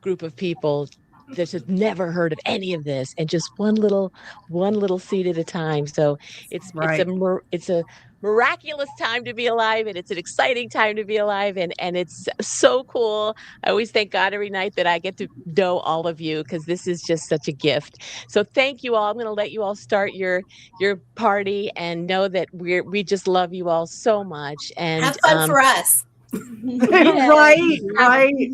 group of people that has never heard of any of this, and just one little seed at a time. So it's a miraculous time to be alive, and it's an exciting time to be alive, and it's so cool. I always thank God every night that I get to know all of you because this is just such a gift. So thank you all. I'm going to let you all start your party and know that we just love you all so much. And have fun for us. Yeah. Right.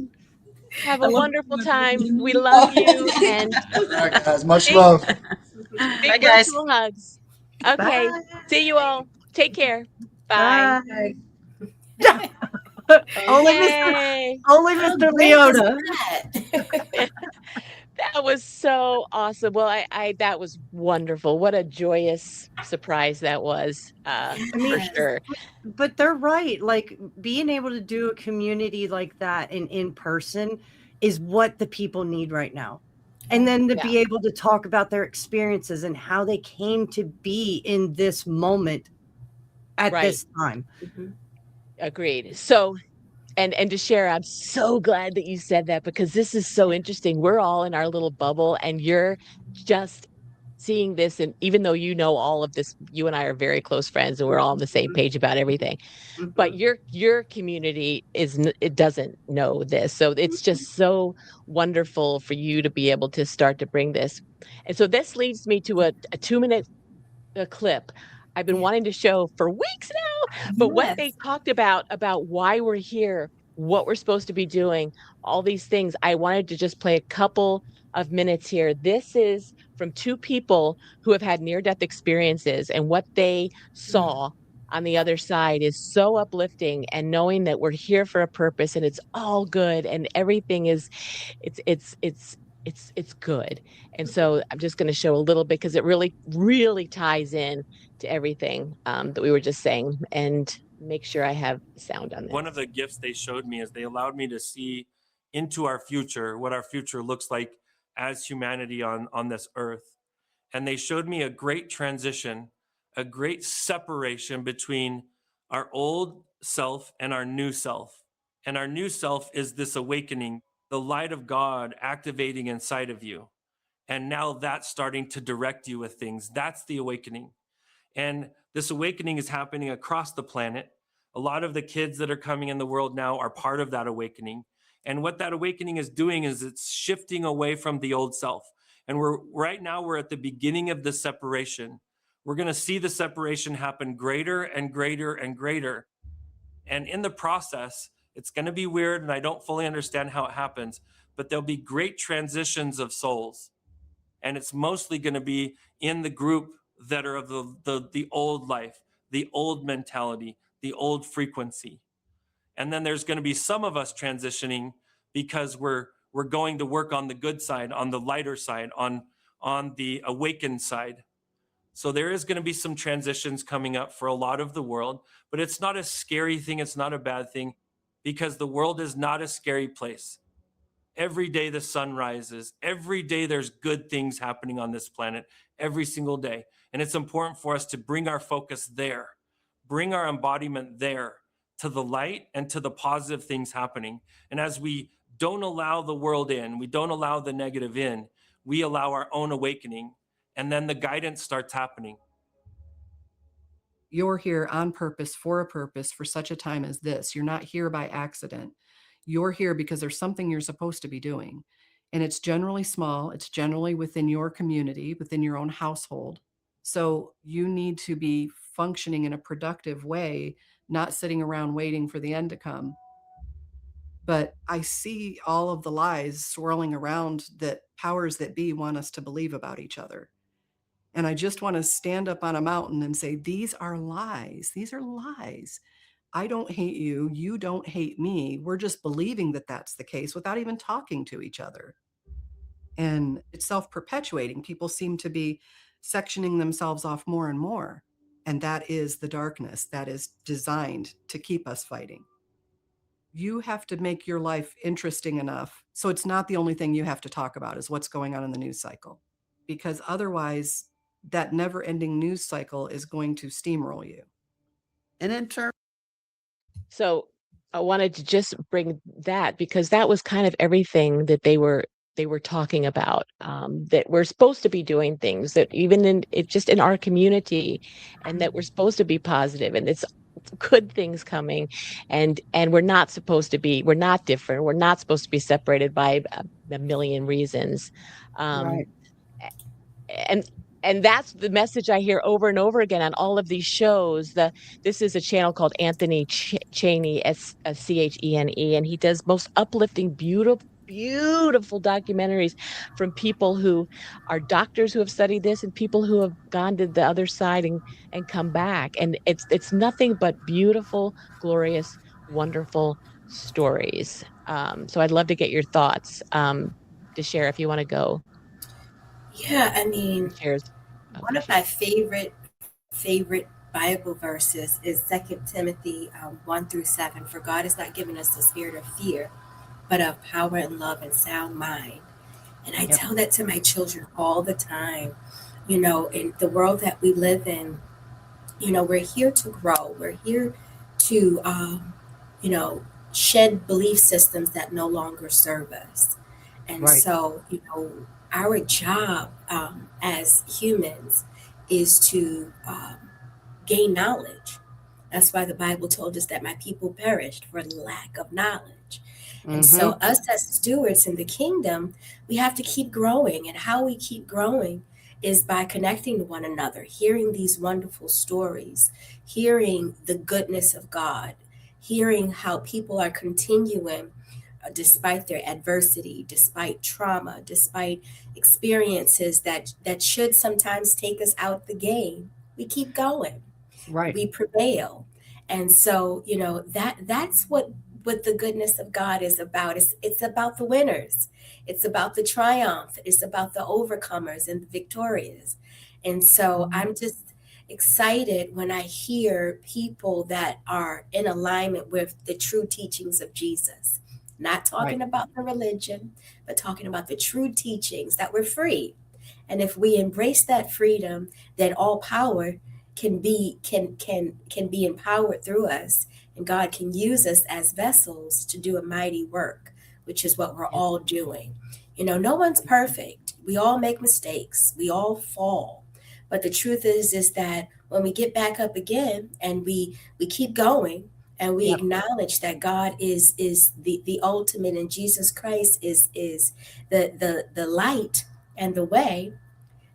Have a wonderful time. We love you. And All right, guys, much love. Big virtual hugs. Okay. Bye. See you all. Take care. Bye. Bye. Only Yay. Mr. Leota. That was so awesome. Well, I that was wonderful. What a joyous surprise that was. For sure. But they're right. Like being able to do a community like that in person is what the people need right now. And then to be able to talk about their experiences and how they came to be in this moment at this time. Mm-hmm. Agreed. So and Deshara, I'm so glad that you said that because this is so interesting. We're all in our little bubble and you're just seeing this. And even though you know all of this, you and I are very close friends and we're all on the same page about everything. But your community it doesn't know this. So it's just so wonderful for you to be able to start to bring this. And so this leads me to a 2-minute clip I've been wanting to show for weeks now, but what they talked about why we're here, what we're supposed to be doing, all these things. I wanted to just play a couple of minutes here. This is from two people who have had near-death experiences and what they saw on the other side is so uplifting, and knowing that we're here for a purpose and it's all good and everything is it's it's it's it's good. And so I'm just going to show a little bit because it really ties in to everything that we were just saying, and make sure I have sound on this. One of the gifts they showed me is they allowed me to see into our future, what our future looks like as humanity on this earth. And they showed me a great transition, a great separation between our old self and our new self. And our new self is this awakening, the light of God activating inside of you. And now that's starting to direct you with things. That's the awakening. And this awakening is happening across the planet. A lot of the kids that are coming in the world now are part of that awakening. And what that awakening is doing is it's shifting away from the old self. And right now we're at the beginning of the separation. We're going to see the separation happen greater and greater and greater. And in the process, it's going to be weird, and I don't fully understand how it happens, but there'll be great transitions of souls. And it's mostly going to be in the group that are of the old life, the old mentality, the old frequency. And then there's going to be some of us transitioning because we're going to work on the good side, on the lighter side, on the awakened side. So there is going to be some transitions coming up for a lot of the world, but it's not a scary thing. It's not a bad thing, because the world is not a scary place. Every day the sun rises. Every day there's good things happening on this planet, every single day. And it's important for us to bring our focus there, bring our embodiment there, to the light and to the positive things happening. And as we don't allow the world in, we don't allow the negative in, we allow our own awakening, and then the guidance starts happening. You're here on purpose, for such a time as this. You're not here by accident. You're here because there's something you're supposed to be doing. And it's generally small. It's generally within your community, within your own household. So you need to be functioning in a productive way, not sitting around waiting for the end to come. But I see all of the lies swirling around that powers that be want us to believe about each other. And I just want to stand up on a mountain and say, these are lies. These are lies. I don't hate you. You don't hate me. We're just believing that that's the case without even talking to each other. And it's self-perpetuating. People seem to be sectioning themselves off more and more. And that is the darkness that is designed to keep us fighting. You have to make your life interesting enough so it's not the only thing you have to talk about is what's going on in the news cycle. Because otherwise, that never-ending news cycle is going to steamroll you. And in turn, So I wanted to just bring that, because that was kind of everything that they were talking about, that we're supposed to be doing things, that even in just in our community, and that we're supposed to be positive, and it's good things coming, and we're not different. We're not supposed to be separated by a million reasons. Right. And that's the message I hear over and over again on all of these shows. This is a channel called Anthony Cheney, Chene, and he does most uplifting, beautiful documentaries from people who are doctors who have studied this, and people who have gone to the other side and come back. And it's nothing but beautiful, glorious, wonderful stories. So I'd love to get your thoughts. Deshara, if you want to go. Yeah, I mean, Cheers. one of my favorite Bible verses is 2 Timothy 1-7. For God has not given us the spirit of fear, but of power and love and sound mind. And I tell that to my children all the time. You know, in the world that we live in, you know, we're here to grow. We're here to, you know, shed belief systems that no longer serve us. And Right. so, you know, our job as humans is to gain knowledge. That's why the Bible told us that my people perished for lack of knowledge. And so, us as stewards in the kingdom, we have to keep growing. And how we keep growing is by connecting to one another, hearing these wonderful stories, hearing the goodness of God, hearing how people are continuing despite their adversity, despite trauma, despite experiences that should sometimes take us out the game. We keep going. Right. we prevail. And so, that's what the goodness of God is about. It's about the winners. It's about the triumph. It's about the overcomers and the victorious. And so I'm just excited when I hear people that are in alignment with the true teachings of Jesus. Not talking about the religion, but talking about the true teachings that we're free. And if we embrace that freedom, then all power can be empowered through us, and God can use us as vessels to do a mighty work, which is what we're all doing. No one's perfect. We all make mistakes. We all fall. But the truth is that when we get back up again and we keep going and we acknowledge that God is the ultimate, and Jesus Christ is the light and the way,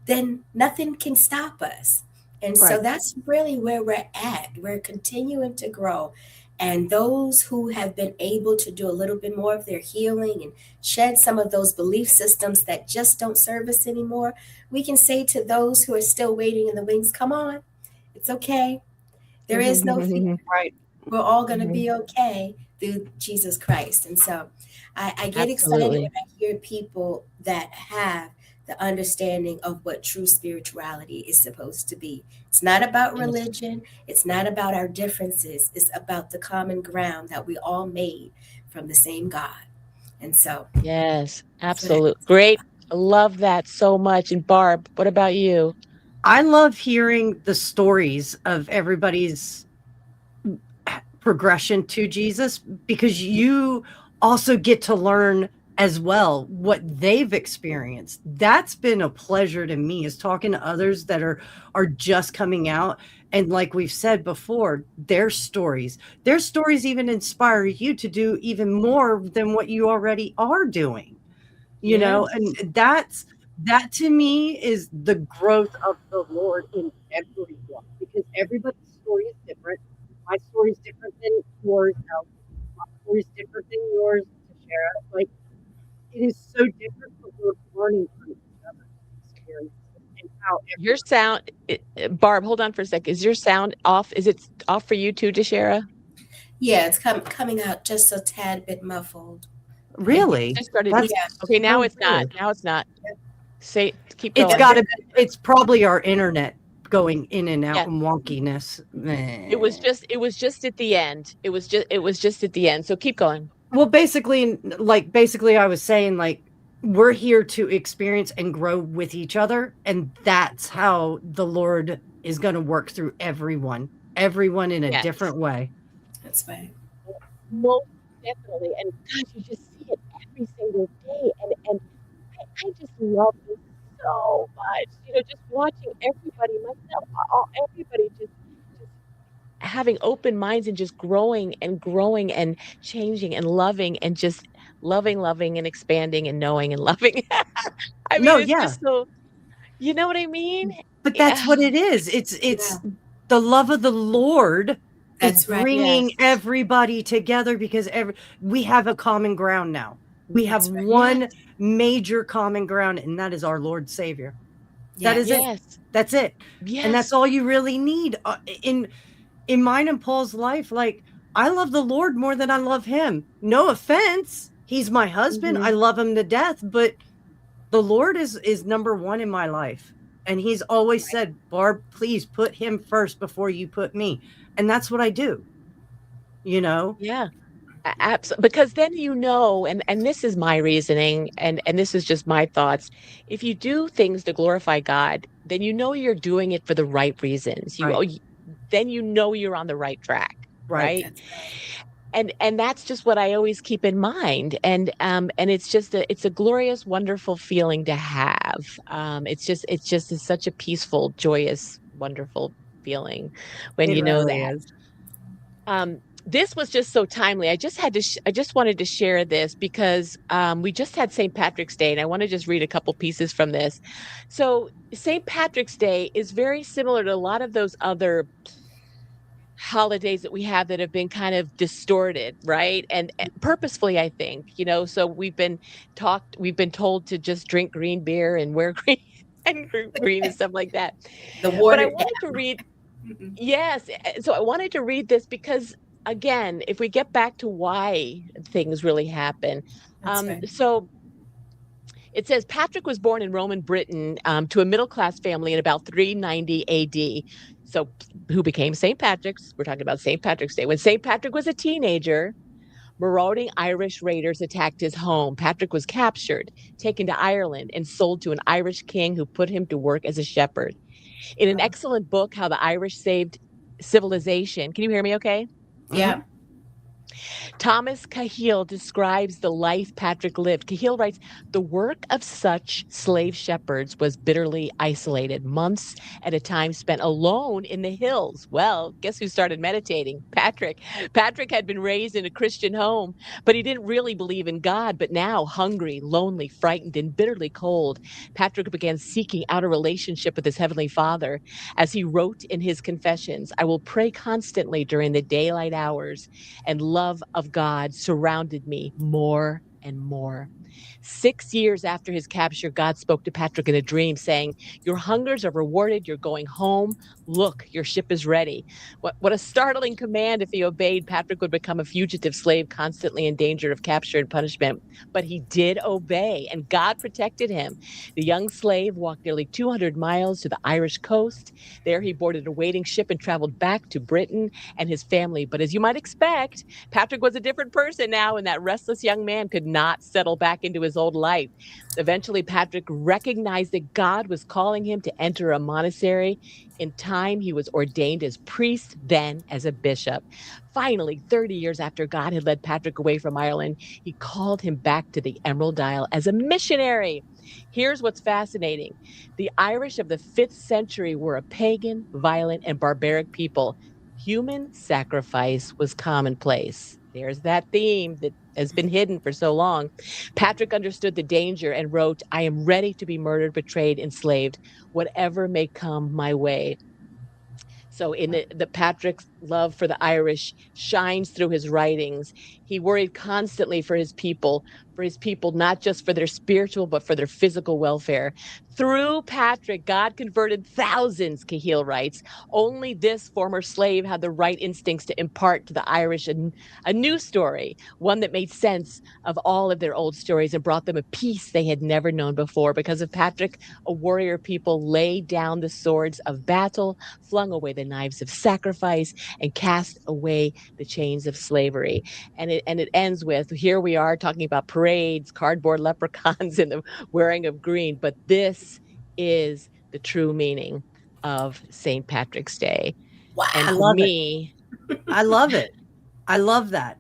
then nothing can stop us. And so that's really where we're at. We're continuing to grow. And those who have been able to do a little bit more of their healing and shed some of those belief systems that just don't serve us anymore, we can say to those who are still waiting in the wings, come on, it's okay. There is no fear. Right. We're all going to be okay through Jesus Christ. And so I get excited when I hear people that have the understanding of what true spirituality is supposed to be. It's not about religion. It's not about our differences. It's about the common ground that we all made from the same God. And so. Yes, absolutely. Great. I love that so much. And Barb, what about you? I love hearing the stories of everybody's progression to Jesus, because you also get to learn as well what they've experienced. That's been a pleasure to me, is talking to others that are just coming out. And like we've said before, their stories even inspire you to do even more than what you already are doing, and that to me is the growth of the Lord in everyone, because everybody's story is different. My story is different than yours. My story is different than yours, Deshara. Like, it is so different, but we're learning from each other's experiences and how Your sound, Barb, hold on for a sec. Is your sound off? Is it off for you too, Deshara? Yeah, it's coming out just a tad bit muffled. Really? Just started. That's Okay, now so it's not. weird. Now it's not. Keep going. It's probably our internet going in and out and wonkiness. It was just at the end. It was just at the end. So keep going. Well, basically I was saying, like, we're here to experience and grow with each other, and that's how the Lord is going to work through everyone in a different way. That's right. Most definitely. And God, you just see it every single day. And I just love this so much. Just watching everybody, myself, everybody just having open minds and just growing and changing and loving and just loving and expanding and knowing and loving. I mean, just so, you know what I mean? But that's what it is. It's the love of the Lord. That's bringing everybody together, because we have a common ground now. We have one major common ground, and that is our Lord Savior. That is it. That's it. And that's all you really need. In mine and Paul's life, like, I love the Lord more than I love him. No offense. He's my husband. I love him to death, but the Lord is number one in my life. And he's always said, Barb, please put him first before you put me. And that's what I do. Yeah. Absolutely. Because then and this is my reasoning, and this is just my thoughts. If you do things to glorify God, then you're doing it for the right reasons. Then you're on the right track, right? And that's just what I always keep in mind. And it's just it's a glorious, wonderful feeling to have. It's just such a peaceful, joyous, wonderful feeling when you know that. This was just so timely. I just wanted to share this because we just had St. Patrick's Day, and I want to just read a couple pieces from this. So St. Patrick's Day is very similar to a lot of those other holidays that we have that have been kind of distorted, right? And purposefully, I think, so we've been told to just drink green beer and wear green and stuff like that. But I wanted to read Yes. So I wanted to read this because, again, if we get back to why things really happen, That's right. so it says Patrick was born in Roman Britain to a middle class family in about 390 AD. So, who became St. Patrick's? We're talking about St. Patrick's Day. When St. Patrick was a teenager, marauding Irish raiders attacked his home. Patrick was captured, taken to Ireland, and sold to an Irish king who put him to work as a shepherd. In an excellent book, How the Irish Saved Civilization, can you hear me okay? Yeah. Thomas Cahill describes the life Patrick lived. Cahill writes, the work of such slave shepherds was bitterly isolated, months at a time spent alone in the hills. Well, guess who started meditating? Patrick. Patrick had been raised in a Christian home, but he didn't really believe in God. But now, hungry, lonely, frightened, and bitterly cold, Patrick began seeking out a relationship with his Heavenly Father. As he wrote in his confessions, I will pray constantly during the daylight hours, and love of God surrounded me more and more. 6 years after his capture, God spoke to Patrick in a dream saying, your hungers are rewarded. You're going home. Look, your ship is ready. What a startling command. If he obeyed, Patrick would become a fugitive slave, constantly in danger of capture and punishment. But he did obey, and God protected him. The young slave walked nearly 200 miles to the Irish coast. There he boarded a waiting ship and traveled back to Britain and his family. But as you might expect, Patrick was a different person now, and that restless young man could not settle back into his old life. Eventually, Patrick recognized that God was calling him to enter a monastery. In time, he was ordained as priest, then as a bishop. Finally, 30 years after God had led Patrick away from Ireland, he called him back to the Emerald Isle as a missionary. Here's what's fascinating. The Irish of the 5th century were a pagan, violent, and barbaric people. Human sacrifice was commonplace. There's that theme that has been hidden for so long. Patrick understood the danger and wrote, I am ready to be murdered, betrayed, enslaved, whatever may come my way. So in the Patrick's love for the Irish shines through his writings. He worried constantly for his people, not just for their spiritual, but for their physical welfare. Through Patrick, God converted thousands, Cahill writes. Only this former slave had the right instincts to impart to the Irish a new story, one that made sense of all of their old stories and brought them a peace they had never known before. Because of Patrick, a warrior people laid down the swords of battle, flung away the knives of sacrifice, and cast away the chains of slavery. And it ends with, here we are talking about parades, cardboard leprechauns, and the wearing of green, but this is the true meaning of St. Patrick's Day. Wow. And I to love it. me, I love it. I love that.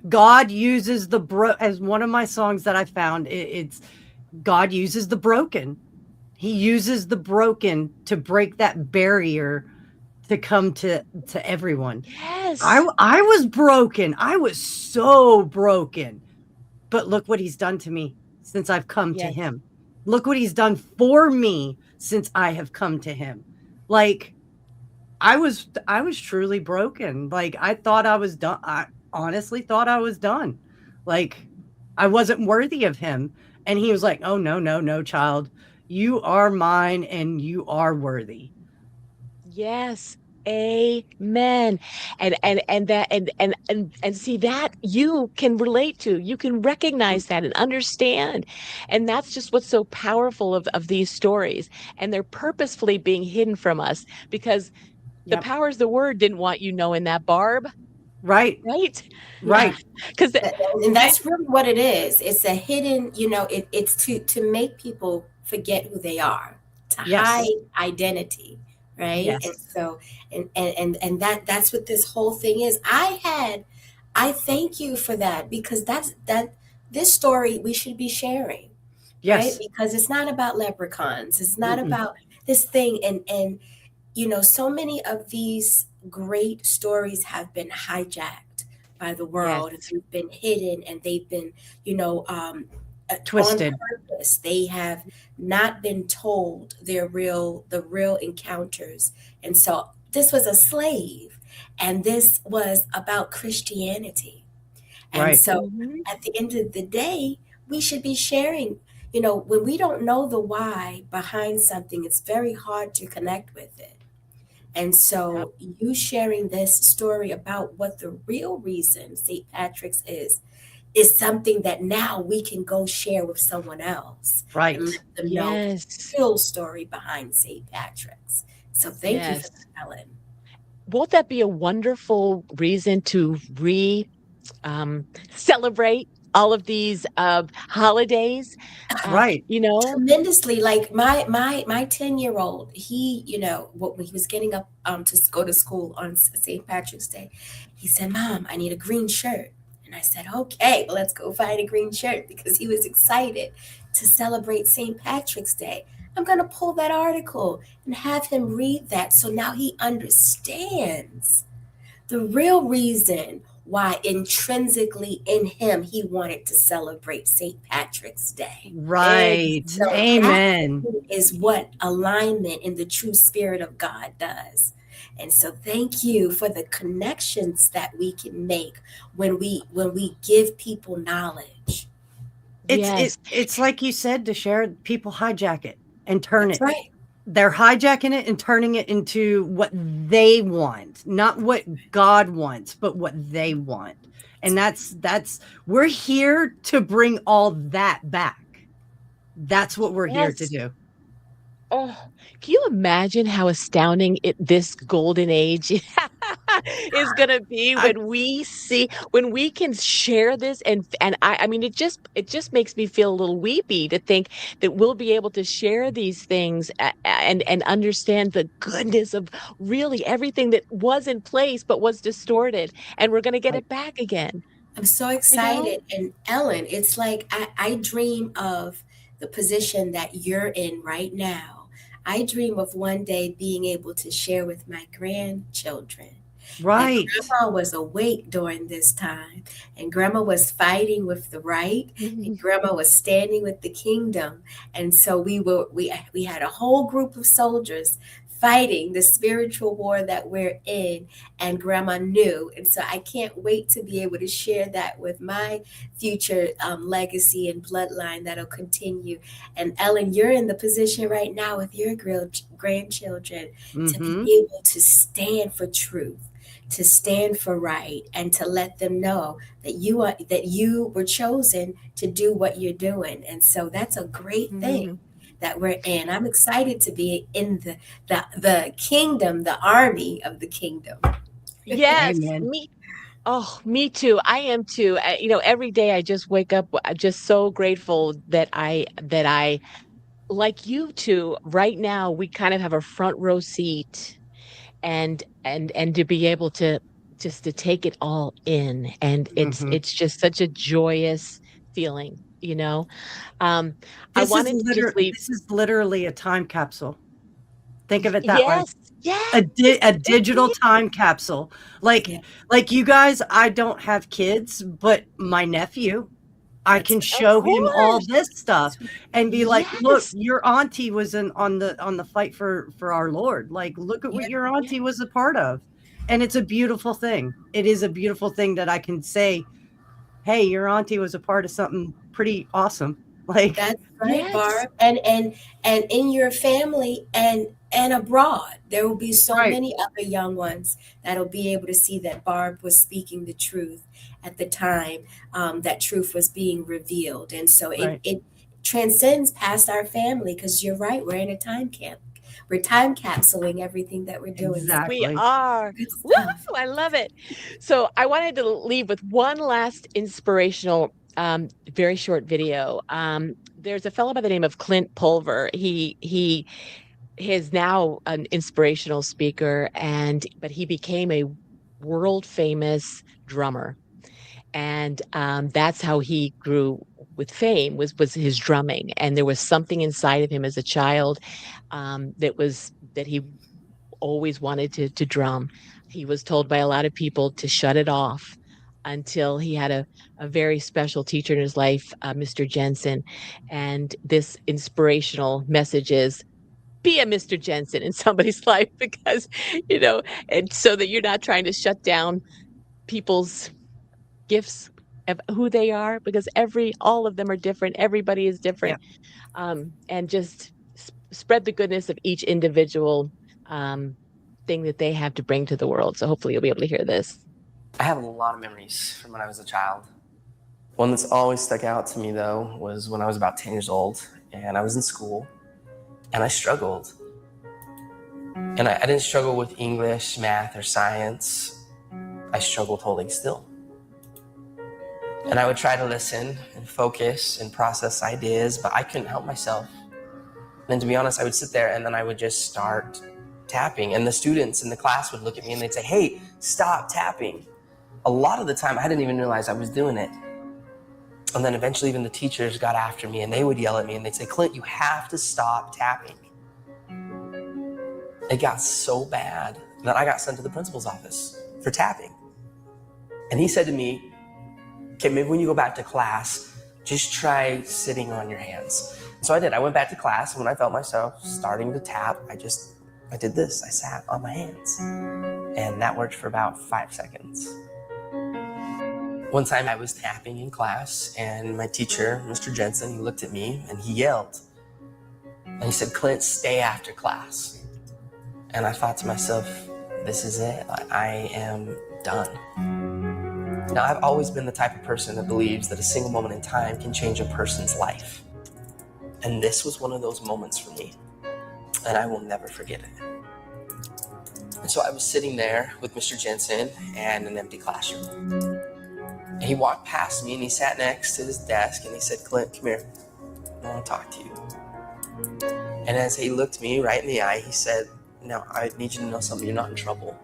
God uses as one of my songs that I found, it's God uses the broken. He uses the broken to break that barrier to come to everyone. yes. I was broken. I was so broken. But look what he's done to me since I've come to Yes. him. Look what he's done for me since I have come to him. Like I was truly broken. Like I thought I was done. I honestly thought I was done. Like I wasn't worthy of him. And he was like, "Oh no, child. You are mine and you are worthy." Yes. Amen. And see that you can relate to, you can recognize that and understand. And that's just what's so powerful of these stories. And they're purposefully being hidden from us because the powers of the word didn't want you knowing that, Barb. Right. Right. Right. Because and that's really what it is. It's a hidden, it's to make people forget who they are, to hide identity, right? Yes. And so and that's what this whole thing is. I thank you for that, because this story we should be sharing. Yes. Right? Because it's not about leprechauns. It's not about this thing. And so many of these great stories have been hijacked by the world. Yes. They've been hidden, and they've been, Twisted. on purpose. They have not been told the real encounters. And so this was a slave, and this was about Christianity. And Right. so at the end of the day, we should be sharing. When we don't know the why behind something, it's very hard to connect with it. And so you sharing this story about what the real reason St. Patrick's is something that now we can go share with someone else Right. and let them know the real story behind St. Patrick's. So thank you for that, Ellen. Won't that be a wonderful reason to celebrate all of these holidays? Right. You know, tremendously. Like my 10-year-old, he, when he was getting up to go to school on St. Patrick's Day, he said, "Mom, I need a green shirt." And I said, "Okay, well, let's go find a green shirt," because he was excited to celebrate St. Patrick's Day. I'm going to pull that article and have him read that. So now he understands the real reason why intrinsically in him he wanted to celebrate St. Patrick's Day. Right. So Amen. that is what alignment in the true spirit of God does. And so thank you for the connections that we can make when we give people knowledge. It's like you said, to share, people hijack it and turn That's it. right. They're hijacking it and turning it into what they want, not what God wants, but what they want. And that's we're here to bring all that back. That's what we're here to do. Oh, can you imagine how astounding this golden age is going to be when we can share this and I mean it just makes me feel a little weepy to think that we'll be able to share these things and understand the goodness of really everything that was in place but was distorted, and we're going to get it back again. I'm so excited. And Ellen, it's like I dream of the position that you're in right now. I dream of one day being able to share with my grandchildren. Right. And Grandma was awake during this time, and Grandma was fighting with the right, and Grandma was standing with the kingdom. And so we had a whole group of soldiers fighting the spiritual war that we're in, and Grandma knew. And so I can't wait to be able to share that with my future legacy and bloodline that'll continue. And Ellen, you're in the position right now with your grandchildren to be able to stand for truth, to stand for right, and to let them know that you were chosen to do what you're doing. And so that's a great thing that we're in. I'm excited to be in the kingdom, the army of the kingdom. Yes, me too. I am too. Every day I just wake up just so grateful that I like you two right now, we kind of have a front row seat and to be able to just to take it all in, and it's just such a joyous feeling. I wanted to just leave. This is literally a time capsule. Think of it that way. Yes. A digital time capsule. Like you guys, I don't have kids, but my nephew, I can show him all this stuff and be like, "Look, your auntie was on the fight for our Lord. Like, look at what your auntie was a part of." And it's a beautiful thing. It is a beautiful thing that I can say, "Hey, your auntie was a part of something pretty awesome." Like, that's right, Barb. And in your family and abroad, there will be so many other young ones that'll be able to see that Barb was speaking the truth at the time that truth was being revealed. And so it transcends past our family, because you're right, we're in a time camp. We're time capsuling everything that we're doing. Exactly. We are. Woo! I love it. So I wanted to leave with one last inspirational, very short video. There's a fellow by the name of Clint Pulver. He is now an inspirational speaker, but he became a world famous drummer. And that's how he grew with fame, was his drumming. And there was something inside of him as a child that he always wanted to drum. He was told by a lot of people to shut it off until he had a very special teacher in his life, Mr. Jensen. And this inspirational message is, be a Mr. Jensen in somebody's life, because, and so that you're not trying to shut down people's gifts of who they are, because all of them are different. Everybody is different. And just spread the goodness of each individual thing that they have to bring to the world. So hopefully you'll be able to hear this. I have a lot of memories from when I was a child. One that's always stuck out to me, though, was when I was about 10 years old, and I was in school, and I struggled. And I didn't struggle with English, math, or science. I struggled holding still. And I would try to listen and focus and process ideas, but I couldn't help myself. And to be honest, I would sit there and then I would just start tapping. And the students in the class would look at me and they'd say, "Hey, stop tapping." A lot of the time, I didn't even realize I was doing it. And then eventually even the teachers got after me and they would yell at me and they'd say, "Clint, you have to stop tapping." It got so bad that I got sent to the principal's office for tapping. And he said to me, "Okay, maybe when you go back to class, just try sitting on your hands." So I did. I went back to class, and when I felt myself starting to tap, I did this. I sat on my hands. And that worked for about 5 seconds. One time I was tapping in class, and my teacher, Mr. Jensen, he looked at me and he yelled. And he said, "Clint, stay after class." And I thought to myself, this is it. I am done. Now, I've always been the type of person that believes that a single moment in time can change a person's life. And this was one of those moments for me. And I will never forget it. And so I was sitting there with Mr. Jensen and an empty classroom. And he walked past me and he sat next to his desk and he said, "Clint, come here. I want to talk to you." And as he looked me right in the eye, he said, "Now, I need you to know something. You're not in trouble.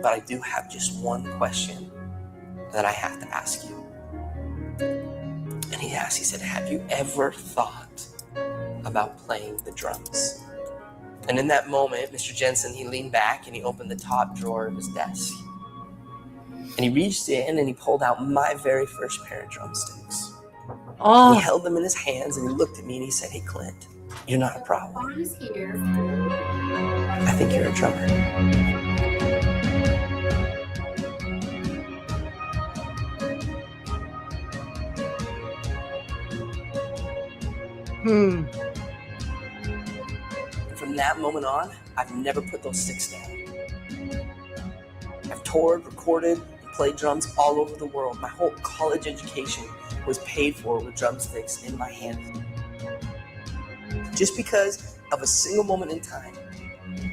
But I do have just one question that I have to ask you." And he asked, he said, "Have you ever thought about playing the drums?" And in that moment, Mr. Jensen, he leaned back and he opened the top drawer of his desk. And he reached in and he pulled out my very first pair of drumsticks. Oh. He held them in his hands and he looked at me and he said, "Hey, Clint, you're not a problem. I think you're a drummer." From that moment on, I've never put those sticks down. I've toured, recorded, and played drums all over the world. My whole college education was paid for with drumsticks in my hand. Just because of a single moment in time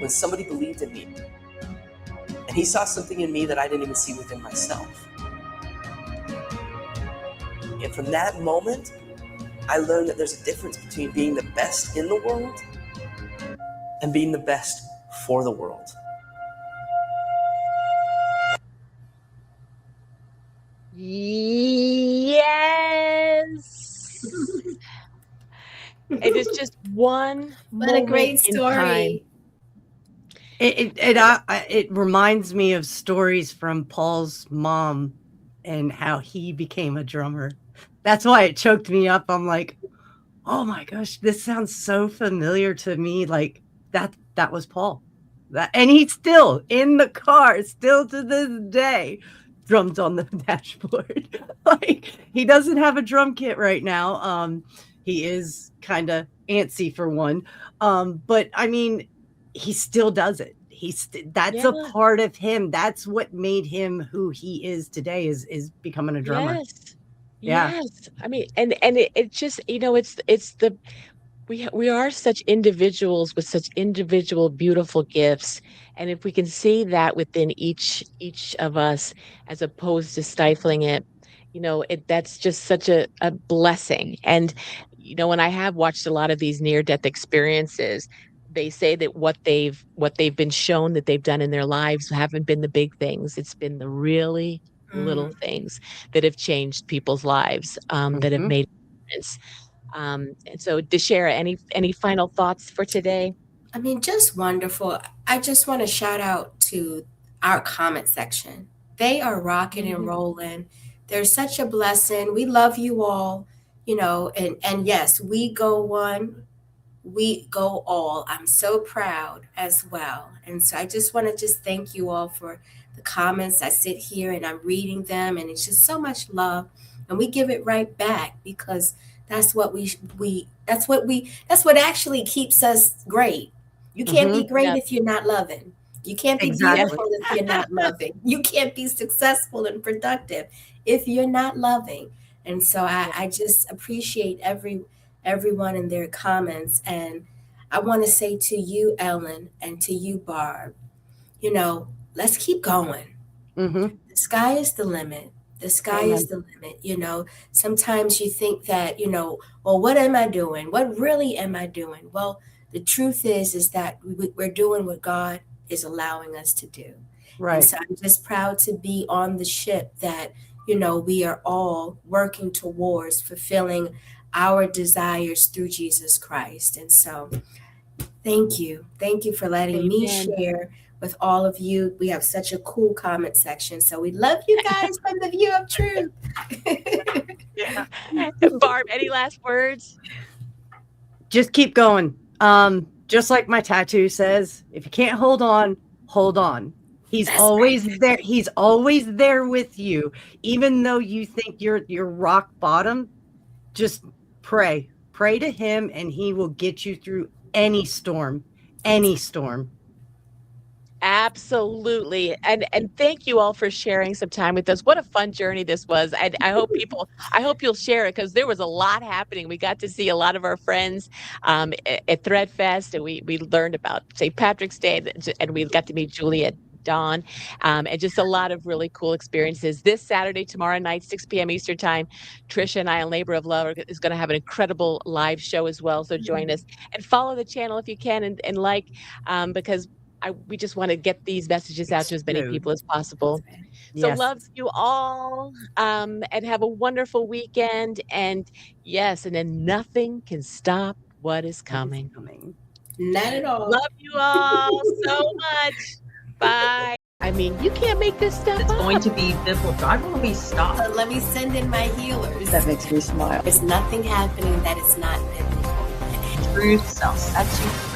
when somebody believed in me. And he saw something in me that I didn't even see within myself. And from that moment, I learned that there's a difference between being the best in the world and being the best for the world. Yes. It is just one What a great moment in time. story. It reminds me of stories from Paul's mom and how he became a drummer. That's why it choked me up. I'm like, oh my gosh, this sounds so familiar to me. Like that was Paul. And he's still in the car, still to this day, drums on the dashboard. Like he doesn't have a drum kit right now. He is kind of antsy for one. But I mean, he still does it. That's a part of him. That's what made him who he is today is becoming a drummer. Yes. Yeah. Yes. I mean, and it just, we are such individuals with such individual beautiful gifts. And if we can see that within each of us, as opposed to stifling it, that's just such a blessing. And, when I have watched a lot of these near-death experiences, they say that what they've been shown that they've done in their lives haven't been the big things. It's been the really little things that have changed people's lives, that have made a difference. And so, Deshara, any final thoughts for today? I mean, just wonderful. I just want to shout out to our comment section. They are rocking and rolling. They're such a blessing. We love you all, and yes, we go one, we go all. I'm so proud as well. And so I just want to just thank you all for the comments. I sit here and I'm reading them, and it's just so much love. And we give it right back because that's what that's what actually keeps us great. You can't be great if you're not loving. You can't be Exactly. beautiful if you're not loving. You can't be successful and productive if you're not loving. And so I just appreciate everyone in their comments. And I want to say to you, Ellen, and to you, Barb, let's keep going. Mm-hmm. The sky is the limit. The sky is the limit. Sometimes you think that, well, what am I doing? What really am I doing? Well, the truth is that we're doing what God is allowing us to do. Right. And so I'm just proud to be on the ship that, we are all working towards fulfilling our desires through Jesus Christ. And so thank you. Thank you for letting me share with all of you. We have such a cool comment section. So we love you guys from the View of Truth. Yeah. Barb, any last words? Just keep going. Just like my tattoo says, if you can't hold on, hold on. He's always there. He's always there with you. Even though you think you're rock bottom, just pray. Pray to him and he will get you through any storm. Any storm. Absolutely. And thank you all for sharing some time with us. What a fun journey this was. I hope you'll share it because there was a lot happening. We got to see a lot of our friends at Threadfest, and we learned about St. Patrick's Day, and we got to meet Juliet Dawn, and just a lot of really cool experiences. This Saturday, tomorrow night, 6 p.m. Eastern Time, Trisha and I on Labor of Love is going to have an incredible live show as well. So join us and follow the channel if you can, and because we just want to get these messages out to as many people as possible. So love you all, and have a wonderful weekend. And yes, and then nothing can stop what is coming. Not at all. Love you all so much. Bye. I mean, you can't make this stuff It's up. going to be biblical. I will be stopped. So let me send in my healers. That makes me smile. There's nothing happening that is not biblical. Truth shall set you free.